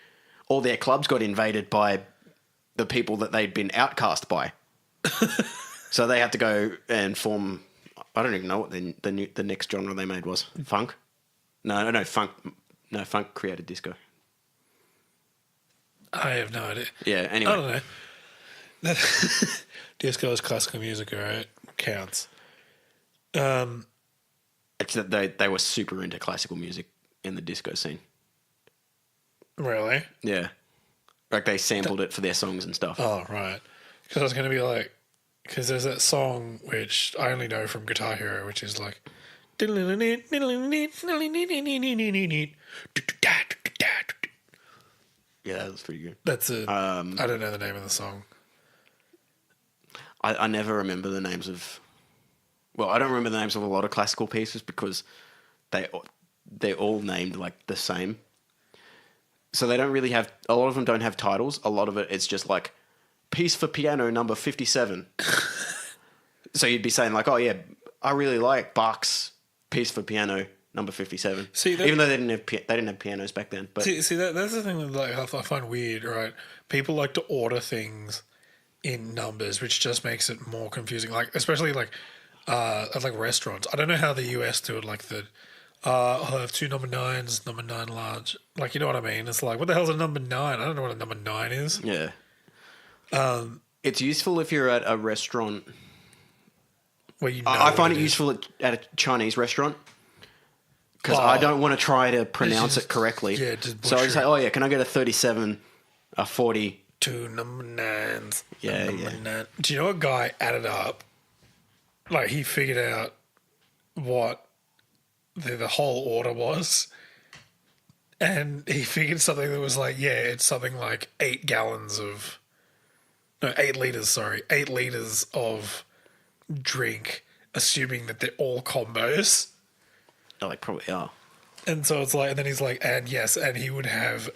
B: all their clubs got invaded by the people that they'd been outcast by. So they had to go and form. I don't even know what the next genre they made was. Funk? No, funk. No, funk created disco.
A: I have no idea.
B: Yeah. Anyway.
A: I don't know. Disco is classical music, right? Counts.
B: It's that they were super into classical music in the disco scene.
A: Really?
B: Yeah. Like they sampled it for their songs and stuff.
A: Oh, right. Because I was going to be like, because there's that song which I only know from Guitar Hero, which is like.
B: Yeah, that was pretty good.
A: That's a. I don't know the name of the song.
B: I never remember the names of. Well, I don't remember the names of a lot of classical pieces because they're all named like the same. So they don't really have. A lot of them don't have titles. A lot of it's just like piece for piano number 57. So you'd be saying like, oh yeah, I really like Bach's piece for piano number 57. See, even though they didn't have pianos back then. But
A: see that's the thing that like I find weird, right? People like to order things in numbers, which just makes it more confusing. Like especially like at like restaurants. I don't know how the US do it. Like the I'll have 2 number 9s, number 9 large. Like you know what I mean? It's like what the hell's a number 9? I don't know what a number 9 is.
B: Yeah. It's useful if you're at a restaurant.
A: Where you know
B: I find it useful at a Chinese restaurant because I don't want to try to pronounce it correctly.
A: Yeah, just
B: so I just say, oh yeah, can I get a 37, a 40?
A: 2 number 9s.
B: Yeah,
A: number 9. Do you know a guy added up? Like he figured out what the whole order was, and he figured something that was like, yeah, it's something like 8 gallons of. No, 8 liters. Sorry, 8 liters of drink, assuming that they're all combos.
B: Oh, they probably are.
A: And so it's like, and then he's like, and yes, and he would have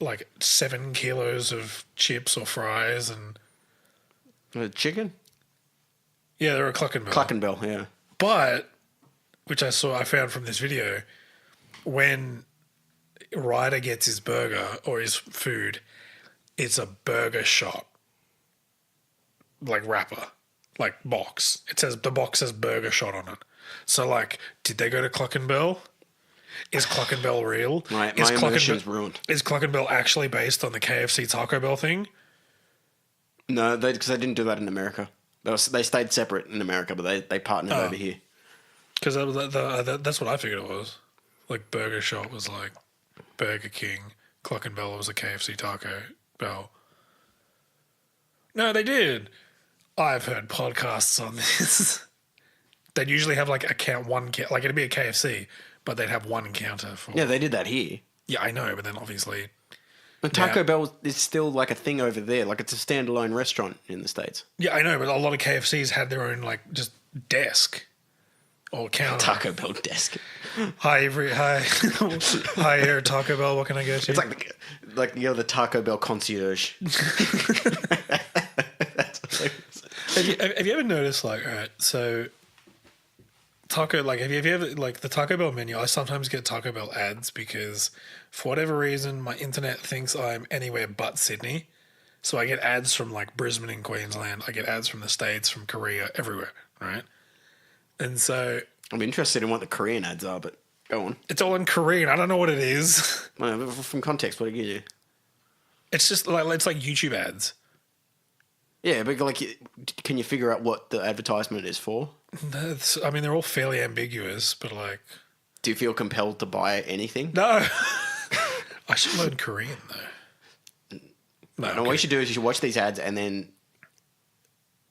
A: like 7 kilos of chips or fries and
B: Chicken?
A: yeah, they're a Cluckenbell.
B: Cluckenbell, yeah.
A: But which I found from this video, when Ryder gets his burger or his food, it's a burger shot, like wrapper. Like box. The box says burger shot on it. So like, did they go to Cluckenbell? Is Cluckenbell real?
B: My immersion's ruined.
A: Is Cluckenbell actually based on the KFC Taco Bell thing?
B: No, because they didn't do that in America. They stayed separate in America, but they partnered over here.
A: Because that's what I figured it was. Like Burger Shot was like Burger King. Cluckenbell was a KFC Taco Bell. No, they did. I've heard podcasts on this. They'd usually have like like it'd be a KFC, but they'd have one counter for.
B: Yeah, they did that here.
A: Yeah, I know, but then obviously.
B: But Taco Bell is still like a thing over there. Like it's a standalone restaurant in the States.
A: Yeah, I know, but a lot of KFCs had their own like just desk or counter.
B: Taco Bell desk.
A: Hi, hi here, Taco Bell. What can I get you?
B: It's like you're the Taco Bell concierge.
A: Have you ever noticed, like, all right, so have you ever, like, the Taco Bell menu, I sometimes get Taco Bell ads because for whatever reason, my internet thinks I'm anywhere but Sydney. So I get ads from, like, Brisbane in Queensland. I get ads from the States, from Korea, everywhere, right? And so...
B: I'm interested in what the Korean ads are, but go on.
A: It's all in Korean. I don't know what it is.
B: Well, from context, what it gives you?
A: It's just, like, it's like YouTube ads.
B: Yeah, but like, can you figure out what the advertisement is for?
A: I mean, they're all fairly ambiguous, but like...
B: Do you feel compelled to buy anything?
A: No. I should learn Korean, though.
B: No, what you should do is you should watch these ads and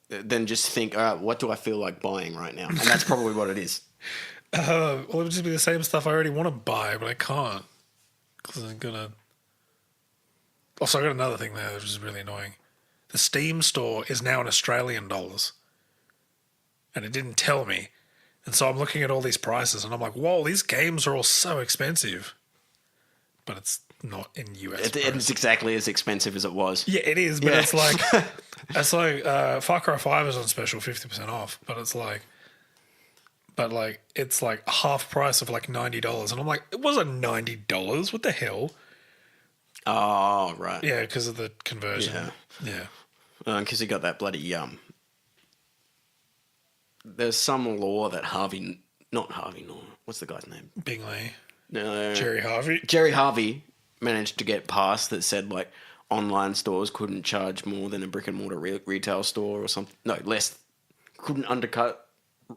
B: then just think, all right, what do I feel like buying right now? And that's probably what it is.
A: Well, it would just be the same stuff I already want to buy, but I can't. Because I'm going to... Also, I got another thing there, which is really annoying. The Steam store is now in Australian dollars. And it didn't tell me. And so I'm looking at all these prices and I'm like, whoa, these games are all so expensive. But it's not in US.
B: It's exactly as expensive as it was.
A: Yeah, it is, but
B: Yeah.
A: it's like Far Cry 5 is on special 50% off, but it's like it's like half price of like $90, and I'm like, it wasn't $90. What the hell?
B: Oh, right.
A: Yeah, because of the conversion. Yeah.
B: Because you got that bloody there's some law that not Harvey Norman. What's the guy's name?
A: Bingley,
B: No,
A: Jerry Harvey.
B: Jerry Harvey managed to get passed that said like online stores couldn't charge more than a brick and mortar retail store or something. No, less. Couldn't undercut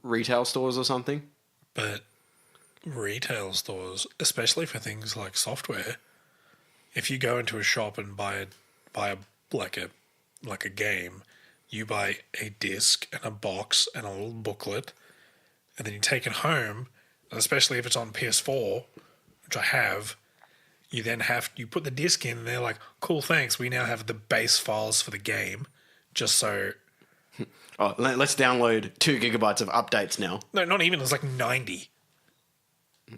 B: retail stores or something.
A: But retail stores, especially for things like software, if you go into a shop and buy a game, you buy a disc and a box and a little booklet, and then you take it home, and especially if it's on PS4, which I have, you put the disc in and they're like, cool, thanks, we now have the base files for the game, just so...
B: Oh, let's download 2 gigabytes of updates now.
A: No, not even, it was like 90.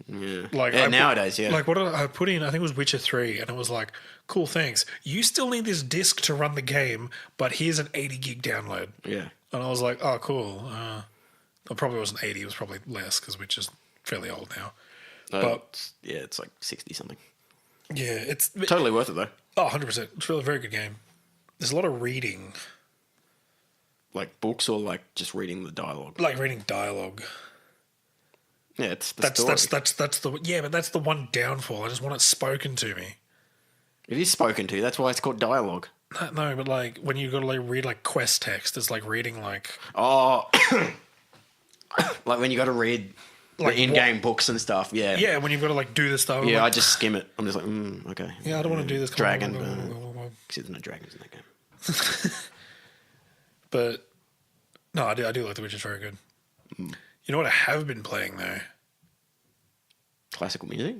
B: Yeah.
A: Like
B: nowadays, yeah.
A: Like what did I put in? I think it was Witcher 3, and it was like, cool, thanks. You still need this disc to run the game, but here's an 80 gig download.
B: Yeah.
A: And I was like, oh, cool. It probably wasn't 80, it was probably less because Witcher's fairly old now. But
B: yeah, it's like 60 something.
A: yeah, it's
B: Totally worth it though.
A: oh, 100%. It's really a very good game. There's a lot of reading,
B: Like books or like just reading the dialogue.
A: like reading dialogue.
B: Yeah, it's the
A: That's
B: story.
A: but that's the one downfall. I just want it spoken to me.
B: It is spoken to. That's why it's called dialogue.
A: No, but like when you got to like read like quest text, it's like reading like
B: Oh, like when you got to read
A: Like
B: the in-game books and stuff. Yeah.
A: yeah, when you've got to like do this stuff. I'm
B: Yeah, I
A: like,
B: just skim it. I'm just like, okay.
A: yeah, I don't want to do this.
B: Dragon. Because there's no dragons in that game.
A: But no, I do like The Witcher. It's very good. You know what I have been playing though?
B: Classical music?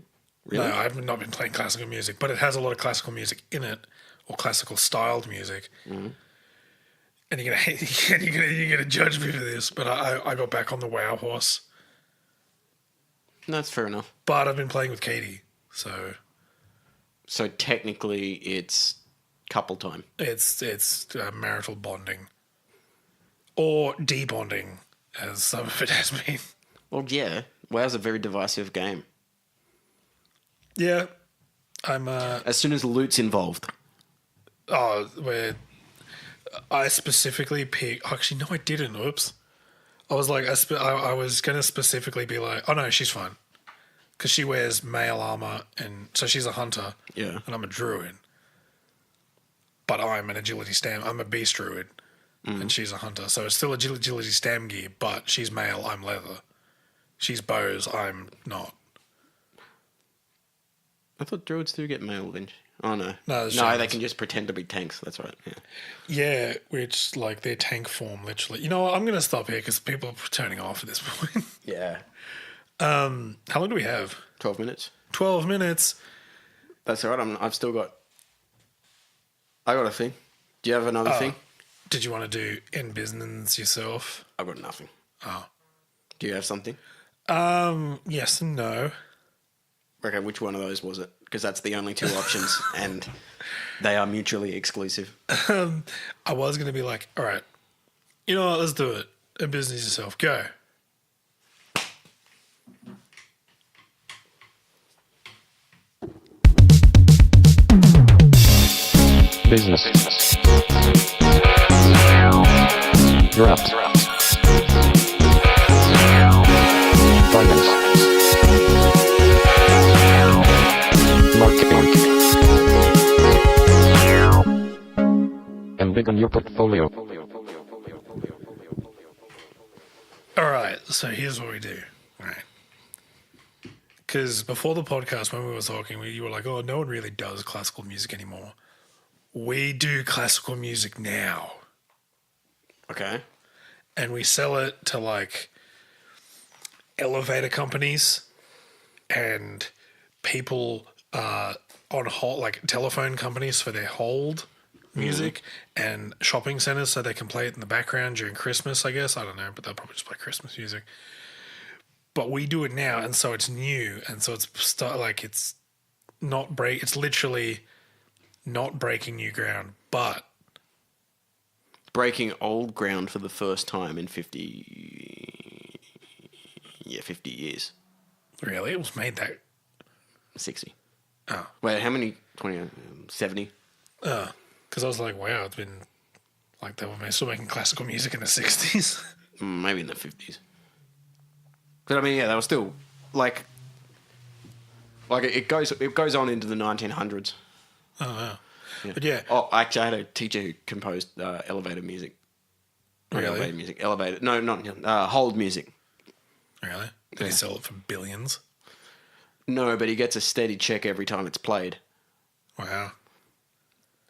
B: Really?
A: No, I've not been playing classical music, but it has a lot of classical music in it, or classical styled music.
B: Mm-hmm.
A: And you're gonna judge me for this, but I got back on the WoW horse.
B: No, that's fair enough.
A: But I've been playing with Katie, so
B: So technically it's couple time.
A: it's marital bonding, or debonding, as some of it has been.
B: Well, yeah. WoW's a very divisive game.
A: Yeah, I'm
B: As soon as loot's involved.
A: where I specifically picked. Actually, no, I didn't. Oops. I was like, I was gonna specifically be like, oh no, she's fine, because she wears male armor, and so she's a hunter.
B: Yeah.
A: And I'm a druid. But I'm an agility stam. I'm a beast druid, and she's a hunter. So it's still agility stam gear, but she's male. I'm leather. She's bows. I'm not.
B: I thought druids do get mail lynch. Oh, no.
A: No,
B: No,
A: shamans.
B: they can just pretend to be tanks. That's right. Yeah.
A: Yeah, which like their tank form, literally. You know what? I'm gonna stop here because people are turning off at this point.
B: Yeah.
A: How long do we have?
B: 12 minutes.
A: 12 minutes.
B: That's all right. I've still got... I got a thing. Do you have another thing?
A: Did you want to do in business yourself?
B: I've got nothing.
A: Oh.
B: Do you have something?
A: Yes and no.
B: Okay, which one of those was it? Because that's the only two options, and they are mutually exclusive.
A: I was going to be like, all right, you know what, let's do it. In business yourself. Go.
D: Business. You're up. Finance. Marketing. And big on your portfolio.
A: All right, so here's what we do. All right. Because before the podcast, when we were talking, you were like, oh, no one really does classical music anymore. We do classical music now.
B: Okay.
A: And we sell it to like elevator companies and people on hold, like telephone companies for their hold music, and shopping centers so they can play it in the background during Christmas, I guess. I don't know, but they'll probably just play Christmas music. But we do it now, and so it's new, and so it's not break. It's literally not breaking new ground, but
B: Breaking old ground for the first time in 50 years.
A: really, it was made that.
B: 60.
A: Oh,
B: Wait, how many? 20, 70?
A: because I was like, wow, it's been like they were still making classical music in the 60s.
B: Maybe in the 50s. But I mean, yeah, they were still like it goes on into the 1900s.
A: Oh wow.
B: Yeah.
A: But yeah,
B: Oh, actually, I had a teacher who composed elevator music. Not
A: Really?
B: Elevator music. Elevator. No, not hold music.
A: really, did he sell it for billions?
B: No, but he gets a steady check every time it's played,
A: Wow,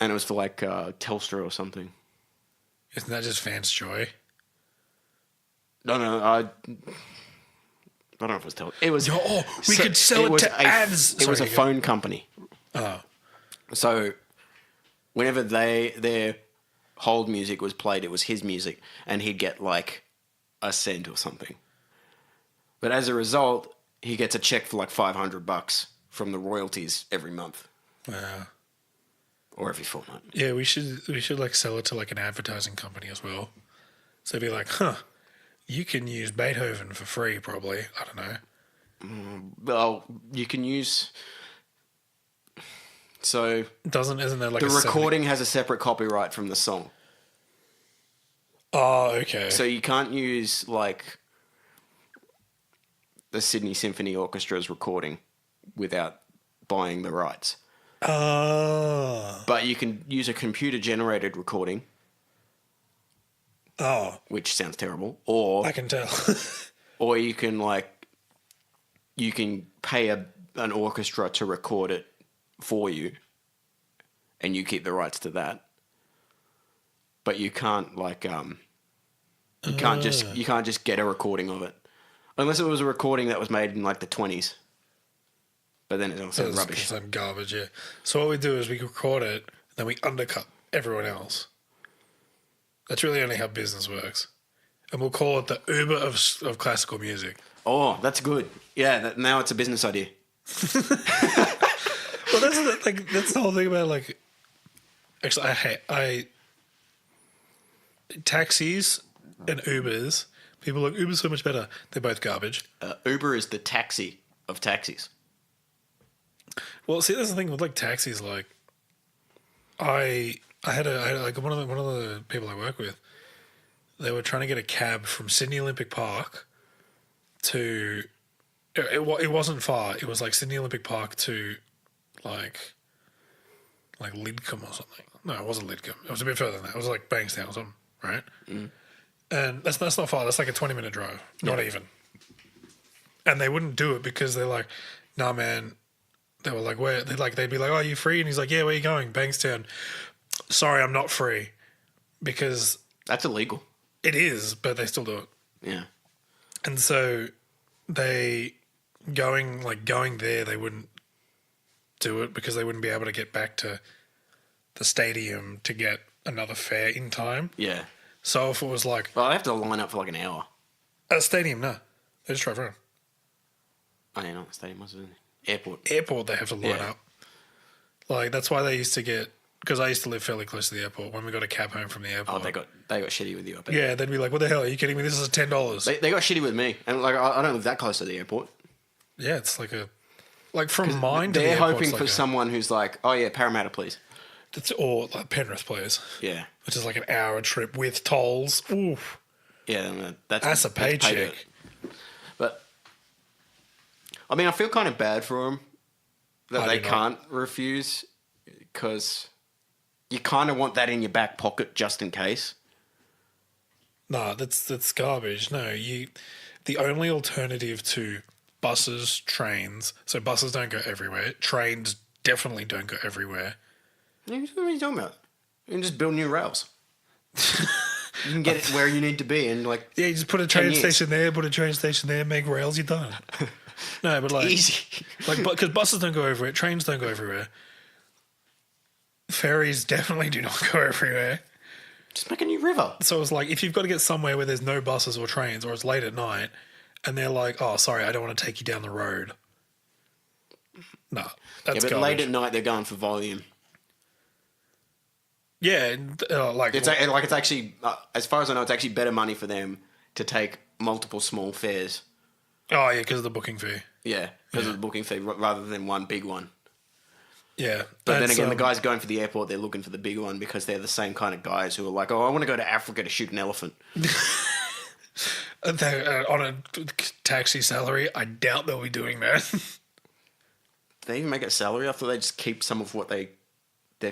B: and it was for like Telstra or something.
A: isn't that just fans' joy?
B: No, I don't know if it was Telstra. It was.
A: Oh, we could sell it
B: was
A: to ads.
B: It was a
A: Sorry,
B: phone company.
A: Oh,
B: So, whenever their hold music was played, it was his music, and he'd get like a cent or something. But as a result, he gets a check for like $500 from the royalties every month
A: wow.
B: or every fortnight.
A: Yeah, we should like sell it to like an advertising company as well. So it'd be like, huh, you can use Beethoven for free, probably. I don't know.
B: Well, you can use. So
A: Isn't there like
B: the
A: a 70
B: recording has a separate copyright from the song,
A: Oh, okay.
B: so you can't use like the Sydney Symphony Orchestra's recording without buying the rights.
A: Oh,
B: But you can use a computer-generated recording, which sounds terrible,
A: I can tell.
B: or you can pay an orchestra to record it for you, and you keep the rights to that. But you can't you can't just get a recording of it, unless it was a recording that was made in like the 20s. But then it's also
A: That's
B: rubbish.
A: some garbage, yeah. So what we do is we record it, then we undercut everyone else. That's really only how business works. And we'll call it the Uber of classical music.
B: Oh, that's good. Yeah, now it's a business idea.
A: Well, that's the whole thing about like. Actually, taxis and Ubers. People are like Uber's so much better. They're both garbage.
B: Uber is the taxi of taxis.
A: Well, see, that's the thing with like taxis. Like, I had like one of the people I work with. They were trying to get a cab from Sydney Olympic Park to. It wasn't far. It was like Sydney Olympic Park to, like Lidcombe or something. No, it wasn't Lidcombe. It was a bit further than that. It was like Bankstown or something, right? Mm. And that's not far. That's like a 20-minute drive, not even. And they wouldn't do it because they're like, nah, man. They were like, where? They'd be like, oh, you free? And he's like, yeah, where you going? Bankstown. Sorry, I'm not free, because
B: That's illegal.
A: it is, but they still do it.
B: Yeah.
A: And so going there, they wouldn't do it because they wouldn't be able to get back to the stadium to get another fare in time.
B: Yeah.
A: So if it was like
B: Well, I have to line up for like an hour.
A: a stadium, no, they just drive around.
B: Oh, yeah, not the stadium, was it? Airport.
A: Airport, they have to line
B: Yeah.
A: up. Like that's why they used to get, because I used to live fairly close to the airport. When we got a cab home from the
B: Oh,
A: airport,
B: they got shitty with you, I bet.
A: yeah, they'd be like, "What the hell? Are you kidding me? This is $10."
B: They got shitty with me. And like I don't live that close to the airport.
A: Yeah, it's like from mine to the
B: They're
A: airport,
B: hoping
A: it's
B: for
A: like
B: someone who's like, oh yeah, Parramatta, please.
A: or like Penrith players,
B: Yeah.
A: which is like an hour trip with tolls. Oof,
B: Yeah, no,
A: that's a
B: paid
A: paycheck.
B: it. But I mean, I feel kind of bad for them that
A: I
B: they
A: do not.
B: can't refuse, because you kind of want that in your back pocket just in case.
A: Nah, that's garbage. No, the only alternative to buses, trains. So buses don't go everywhere. Trains definitely don't go everywhere.
B: What are you talking about? You can just build new rails. You can get it where you need to be in like
A: Yeah, you just put a train
B: 10 years.
A: station there, put a train station there, make rails. You're done. No, but like
B: easy.
A: like because buses don't go everywhere, trains don't go everywhere. Ferries definitely do not go everywhere.
B: Just make a new river.
A: So it's like if you've got to get somewhere where there's no buses or trains, or it's late at night, and they're like, "Oh, sorry, I don't want to take you down the road." No,
B: Yeah,
A: that's
B: but
A: garbage.
B: late at night they're going for volume.
A: Yeah, like
B: It's actually, as far as I know, it's actually better money for them to take multiple small fares.
A: oh yeah, because of the booking fee.
B: Yeah, because of the booking fee rather than one big one.
A: Yeah,
B: But then
A: that's,
B: again, the guys going for the airport, they're looking for the big one because they're the same kind of guys who are like, oh, I want to go to Africa to shoot an elephant.
A: on a taxi salary, I doubt they'll be doing that.
B: They even make it salary. I thought they just keep some of what their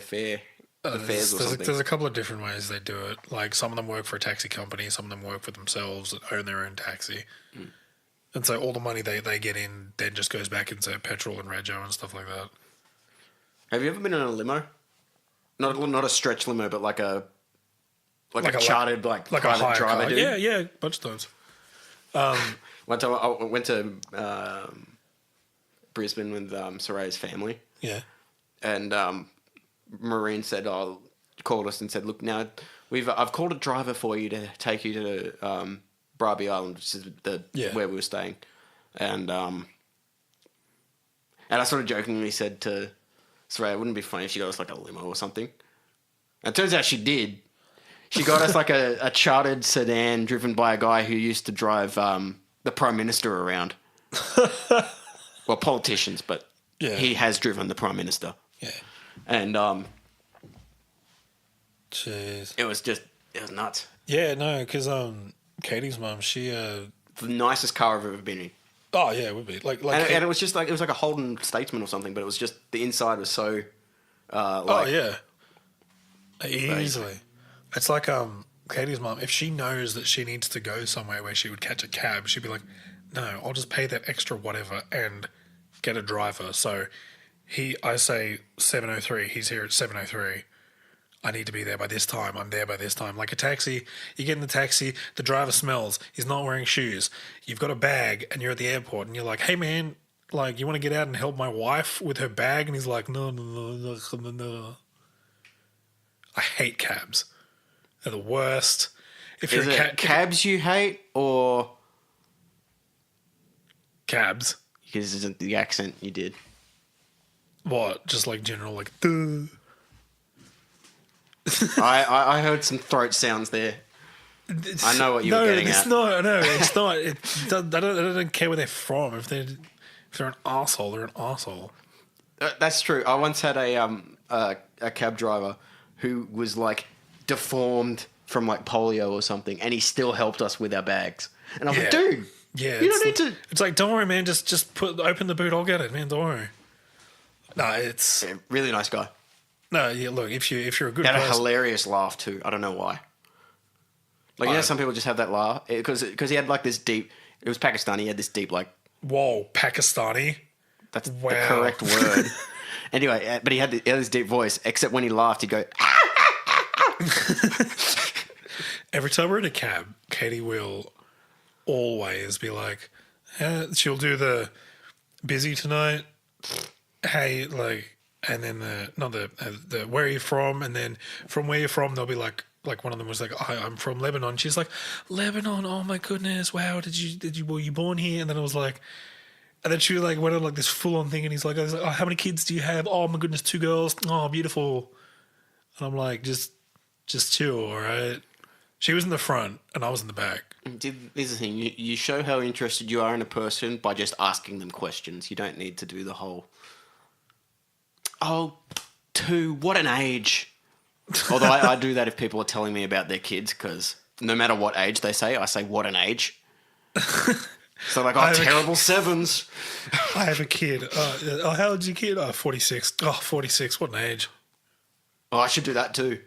B: fare, the fares or something.
A: There's a couple of different ways they do it. Like some of them work for a taxi company, some of them work for themselves and own their own taxi. And so all the money they get in then just goes back into petrol and rego and stuff like that.
B: Have you ever been in a limo? Not a stretch limo, but like a
A: Like a
B: chartered
A: like a
B: private
A: hire
B: driver.
A: car.
B: Dude.
A: Yeah, bunch of times.
B: One time I went to Brisbane with Soraya's family,
A: Yeah.
B: and Maureen said, called us and said, look, now I've called a driver for you to take you to Bribie Island, which is where we were staying, and I sort of jokingly said to Soraya, wouldn't it be funny if she got us like a limo or something? And it turns out she did. She got us like a chartered sedan driven by a guy who used to drive the Prime Minister around. Well, politicians, but
A: Yeah.
B: he has driven the Prime Minister.
A: Yeah.
B: And
A: Jeez.
B: it was nuts.
A: Yeah, no, because Katie's mum, she
B: The nicest car I've ever been in.
A: oh yeah, it would be like
B: And it was just like, it was like a Holden Statesman or something, but it was just, the inside was so,
A: oh yeah, easily. It's like Katie's mum. If she knows that she needs to go somewhere where she would catch a cab, she'd be like, "No, I'll just pay that extra whatever and get a driver." So I say 7:03. He's here at 7:03. I need to be there by this time. I'm there by this time. Like a taxi, you get in the taxi, the driver smells. He's not wearing shoes. You've got a bag and you're at the airport and you're like, "Hey man, like you want to get out and help my wife with her bag?" And he's like, "No, no, no, no, no, no." I hate cabs. They're the worst. If
B: is
A: you're
B: it cabs you hate, or
A: cabs,
B: because it's the accent you did?
A: what? Just like general, like duh.
B: I heard some throat sounds there. I know what you were getting at.
A: No, it's not. I don't care where they're from. If they're an arsehole, they're an arsehole.
B: That's true. I once had a cab driver who was like deformed from like polio or something, and he still helped us with our bags. And I'm like, dude,
A: yeah,
B: you don't need to.
A: It's like, don't worry, man. Just open the boot. I'll get it, man. Don't worry. No, it's
B: Yeah, really nice guy.
A: no. Yeah, look, if you're a good
B: He had a
A: person,
B: hilarious laugh too. I don't know why. Like, you know, some people just have that laugh because he had like this deep. It was Pakistani. He had this deep like.
A: whoa, Pakistani.
B: That's
A: Wow.
B: the correct word. Anyway, but he had this deep voice. Except when he laughed, he'd go.
A: Every time we're in a cab, Katie will always be like, she'll do the busy tonight. Hey, like, and then the where are you from? And then from where you're from, they'll be like one of them was like, I'm from Lebanon. She's like, Lebanon. Oh my goodness. Wow. Were you born here? And then I was like, and then she like went on like this full on thing. And he's like, oh, how many kids do you have? Oh my goodness. 2 girls. Oh, beautiful. And I'm like, just chill. All right. She was in the front and I was in the back.
B: This is the thing. You show how interested you are in a person by just asking them questions. You don't need to do the whole. Oh, 2. What an age. Although I do that if people are telling me about their kids, because no matter what age they say, I say, what an age. So like, oh, terrible 7s.
A: I have a kid. How old's your kid? 46. Oh, 46. What an age.
B: Oh, I should do that too.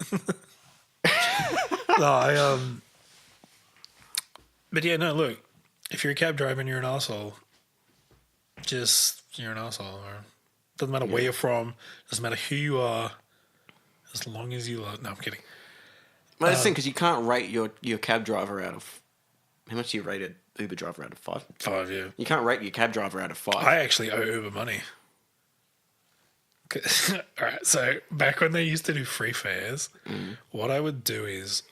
A: No, but yeah, no, look, if you're a cab driver and you're an asshole, you're an asshole. Doesn't matter where you're from, doesn't matter who you are, as long as you love. No, I'm kidding.
B: Well, that's the thing, because you can't rate your cab driver out of. How much do you rate an Uber driver out of 5?
A: 5, yeah.
B: You can't rate your cab driver out of 5.
A: I actually owe Uber money. All right, so back when they used to do free fares, what I would do is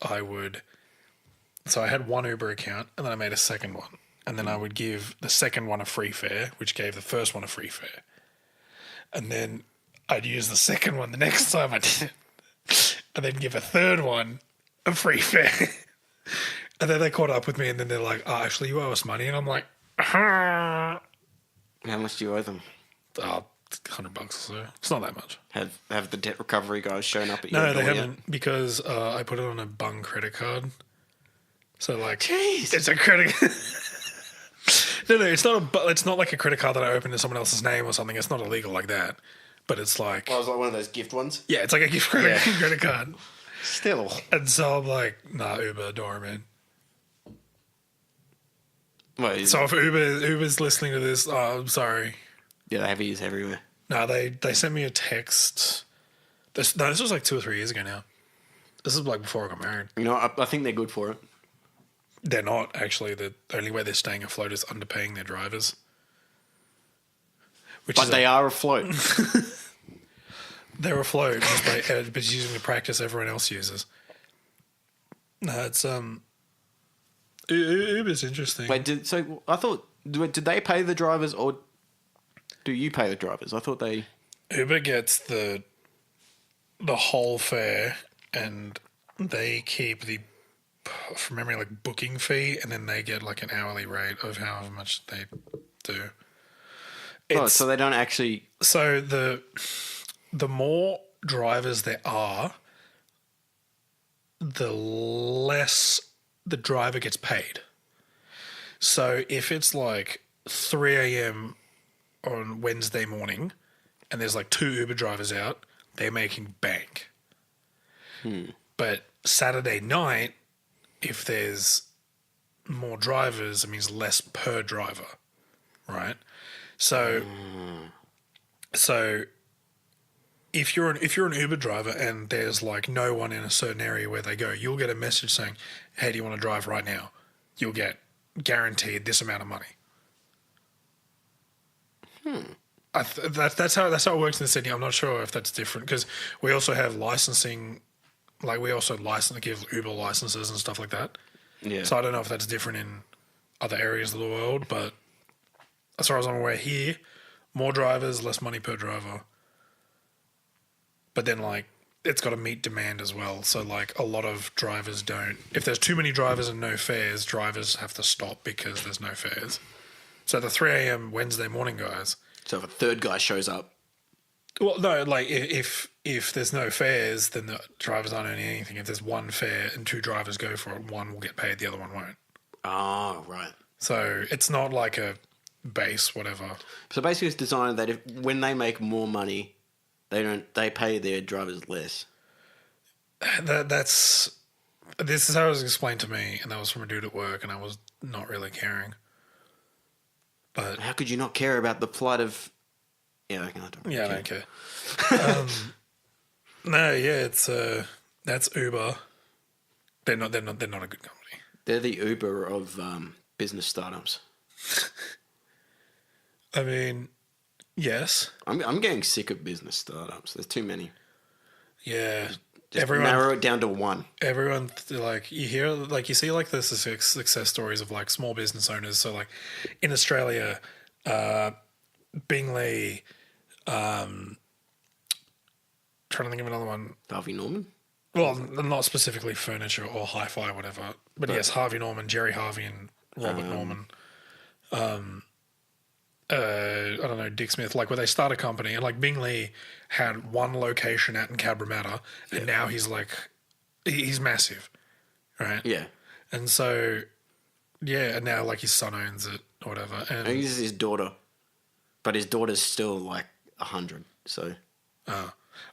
A: so I had one Uber account and then I made a second one. And then I would give the second one a free fare, which gave the first one a free fare. and then I'd use the second one the next time I did it, and then give a third one a free fare. And then they caught up with me, and then they're like, "Oh, actually, you owe us money," and I'm like,
B: How much do you owe them?
A: "Oh, $100 or so. It's not that much."
B: Have the debt recovery guys shown up at your
A: No,
B: door
A: they
B: yet?
A: haven't, because I put it on a Bung credit card. So like,
B: Jeez.
A: it's a credit. No, it's not like a credit card that I opened in someone else's name or something. It's not illegal like that. But it's like,
B: Oh, it was like one of those gift ones?
A: yeah, it's like a gift credit,
B: Yeah.
A: credit card.
B: Still.
A: And so I'm like, nah, Uber, don't worry, man.
B: Well,
A: So if Uber's listening to this, I'm sorry.
B: yeah, they have ears everywhere.
A: No, they sent me a text. This was like 2 or 3 years ago now. This is like before I got married.
B: You know, I think they're good for it.
A: They're not, actually. The only way they're staying afloat is underpaying their drivers.
B: But they are afloat.
A: They're afloat, but using the practice everyone else uses. No, it's Uber's interesting.
B: Wait, I thought, did they pay the drivers or do you pay the drivers? I thought they...
A: Uber gets the whole fare, and they keep the, from memory, like booking fee, and then they get like an hourly rate of however much they do.
B: so they don't actually...
A: So the more drivers there are, the less the driver gets paid. So if it's like 3 a.m. on Wednesday morning and there's like 2 Uber drivers out, they're making bank. But Saturday night, if there's more drivers, it means less per driver, right? So if you're an Uber driver and there's like no one in a certain area where they go, you'll get a message saying, "Hey, do you want to drive right now?" You'll get guaranteed this amount of money. That's how it works in Sydney. I'm not sure if that's different because we also have licensing, like we also give Uber licenses and stuff like that.
B: Yeah.
A: So I don't know if that's different in other areas of the world, but as far as I'm aware, here, more drivers, less money per driver. But then, like, it's got to meet demand as well. So, like, a lot of drivers don't. If there's too many drivers and no fares, drivers have to stop because there's no fares. So the 3 a.m. Wednesday morning guys.
B: So if a third guy shows up...
A: Well, no, like, if there's no fares, then the drivers aren't earning anything. If there's one fare and 2 drivers go for it, one will get paid, the other one won't.
B: Oh, right.
A: So it's not like a base, whatever.
B: So basically it's designed that when they make more money... They pay their drivers less.
A: This is how it was explained to me, and that was from a dude at work, and I was not really caring. But
B: How could you not care about the plight of... Yeah, I don't
A: yeah, I don't care. No, yeah, it's that's Uber. They're not a good company.
B: They're the Uber of business startups.
A: I mean, yes,
B: I'm getting sick of business startups. There's too many.
A: yeah.
B: Just narrow it down to one.
A: Everyone, like, you hear, like, you see, like, the success stories of, like, small business owners. So, like, in Australia, Bingley, trying to think of another one.
B: Harvey Norman?
A: Well, not specifically furniture or hi-fi, whatever. But yes, Harvey Norman, Jerry Harvey and Robert Norman. I don't know, Dick Smith, like where they start a company and like Bingley had one location out in Cabramatta and now he's like, he's massive, right?
B: Yeah.
A: And so, yeah, and now like his son owns it or whatever.
B: I think this is his daughter. But his daughter's still like 100, so...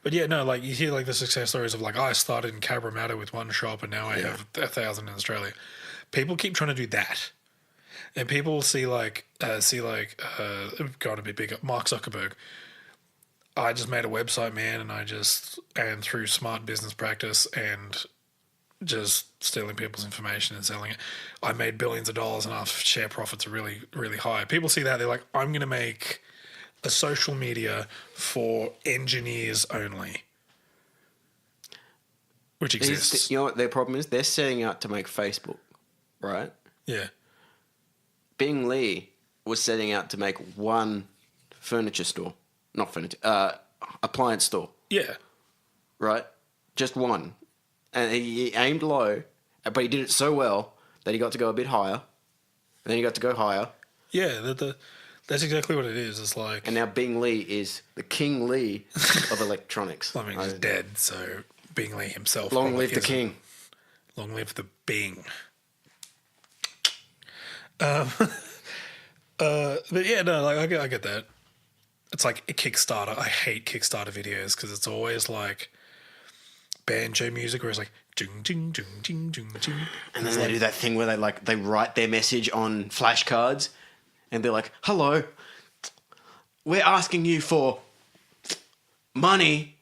A: But yeah, no, like you hear like the success stories of like, I started in Cabramatta with one shop and now I have 1,000 in Australia. People keep trying to do that. And people see like going a bit bigger, Mark Zuckerberg. I just made a website, man, and through smart business practice and just stealing people's information and selling it, I made billions of dollars and our share profits are really, really high. People see that, they're like, I'm going to make a social media for engineers only, which exists.
B: You know what their problem is? They're setting out to make Facebook, right?
A: Yeah.
B: Bing Lee was setting out to make one furniture store. not furniture, appliance store,
A: Yeah.
B: right? Just one. And he aimed low, but he did it so well that he got to go a bit higher. And then he got to go higher.
A: Yeah, that's exactly what it is. It's like,
B: And now Bing Lee is the King Lee of electronics.
A: I mean, he's dead, so Bing Lee himself.
B: Long
A: probably
B: live the
A: isn't.
B: king.
A: Long live the Bing. But yeah, no, like I get that. It's like a Kickstarter. I hate Kickstarter videos because it's always like banjo music where it's like ding ding ding ding ding ding.
B: And then they do that thing where they write their message on flashcards, and they're like, "Hello, we're asking you for money,"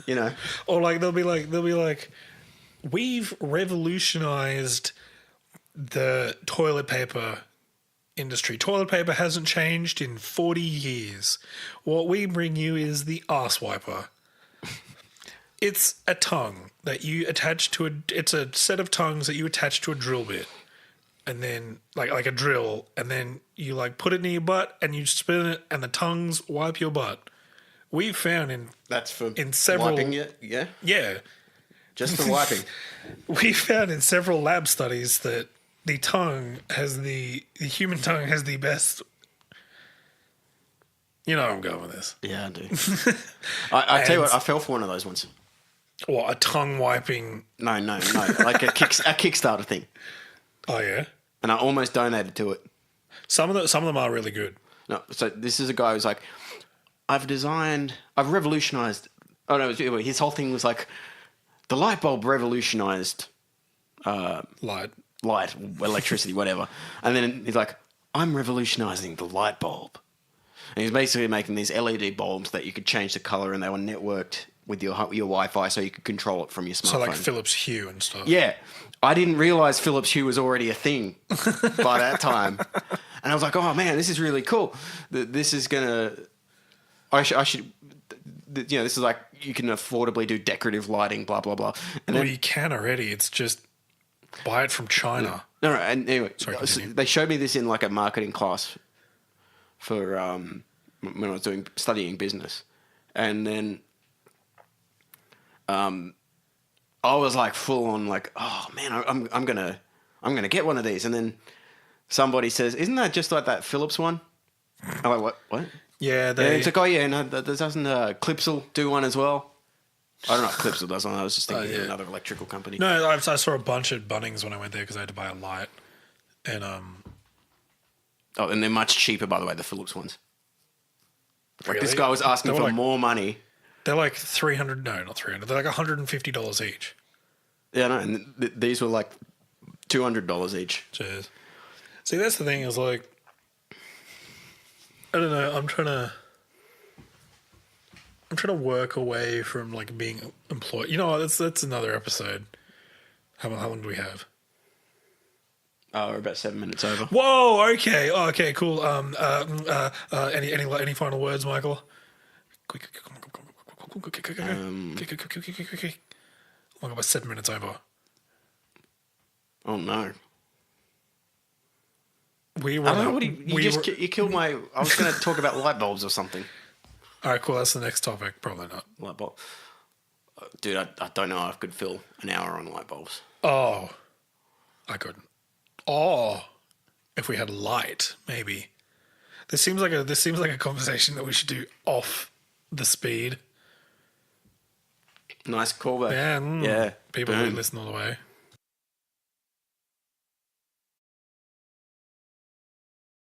B: you know.
A: Or like they'll be like, we've revolutionized the toilet paper industry. Toilet paper hasn't changed in 40 years. What we bring you is the arse wiper. It's a tongue that you attach to it's a set of tongues that you attach to a drill bit. And then like a drill, and then you like put it in your butt and you spin it and the tongues wipe your butt. We've found
B: That's for
A: in several
B: wiping it, yeah,
A: yeah.
B: just for wiping.
A: We found in several lab studies that the human tongue has the best. You know where I'm going with this.
B: Yeah, I do. I tell you what, I fell for one of those ones.
A: What, a tongue wiping?
B: No, like a Kickstarter thing,
A: Oh yeah.
B: and I almost donated to it.
A: Some of them are really good.
B: No, so this is a guy who's like, I've revolutionized. Oh no, his whole thing was like, the light bulb revolutionized
A: Light.
B: light, electricity, whatever. And then he's like, I'm revolutionizing the light bulb. And he's basically making these LED bulbs that you could change the color, and they were networked with your Wi-Fi, so you could control it from your smartphone.
A: So like Philips Hue and stuff.
B: Yeah. I didn't realize Philips Hue was already a thing by that time. And I was like, oh man, this is really cool. This is going to, I should, you know, this is like, you can affordably do decorative lighting, blah, blah, blah. And
A: Well,
B: then,
A: you can already. It's just buy it from China.
B: no, and anyway,
A: Sorry, continue.
B: they showed me this in like a marketing class for, when I was studying business. And then, I was like full on like, oh man, I'm gonna get one of these. And then somebody says, isn't that just like that Philips one? I'm like, what?
A: Yeah,
B: And
A: they.
B: it's like, oh yeah, no, doesn't Clipsal do one as well? I don't know if Clipsal does one. I was just thinking
A: yeah.
B: of another electrical company.
A: No, I saw a bunch at Bunnings when I went there because I had to buy a light, and
B: Oh, and they're much cheaper, by the way, the Philips ones. Like this
A: Really?
B: guy was asking
A: They were
B: for
A: like-
B: more money.
A: they're like $300. No, not $300. They're like $150 each.
B: Yeah, no, and these were like $200 each.
A: Cheers. See, that's the thing is like, I don't know. I'm trying to work away from like being employed. You know what? That's another episode. How long do we have?
B: Oh, we're about 7 minutes over.
A: Whoa. Okay. Oh, okay. Cool. Any final words, Michael? Quick. Oh my God, we're 7 minutes over.
B: Oh no.
A: We were.
B: I don't know what you killed my. I was going to talk about light bulbs or something.
A: All right, cool. That's the next topic. Probably not.
B: Light bulb. Dude, I don't know if I could fill an hour on light bulbs.
A: Oh, I couldn't. Oh, if we had light, maybe. This seems like a conversation that we should do off the speed.
B: Nice callback.
A: Yeah,
B: Yeah.
A: People
B: Boom.
A: who listen all the way.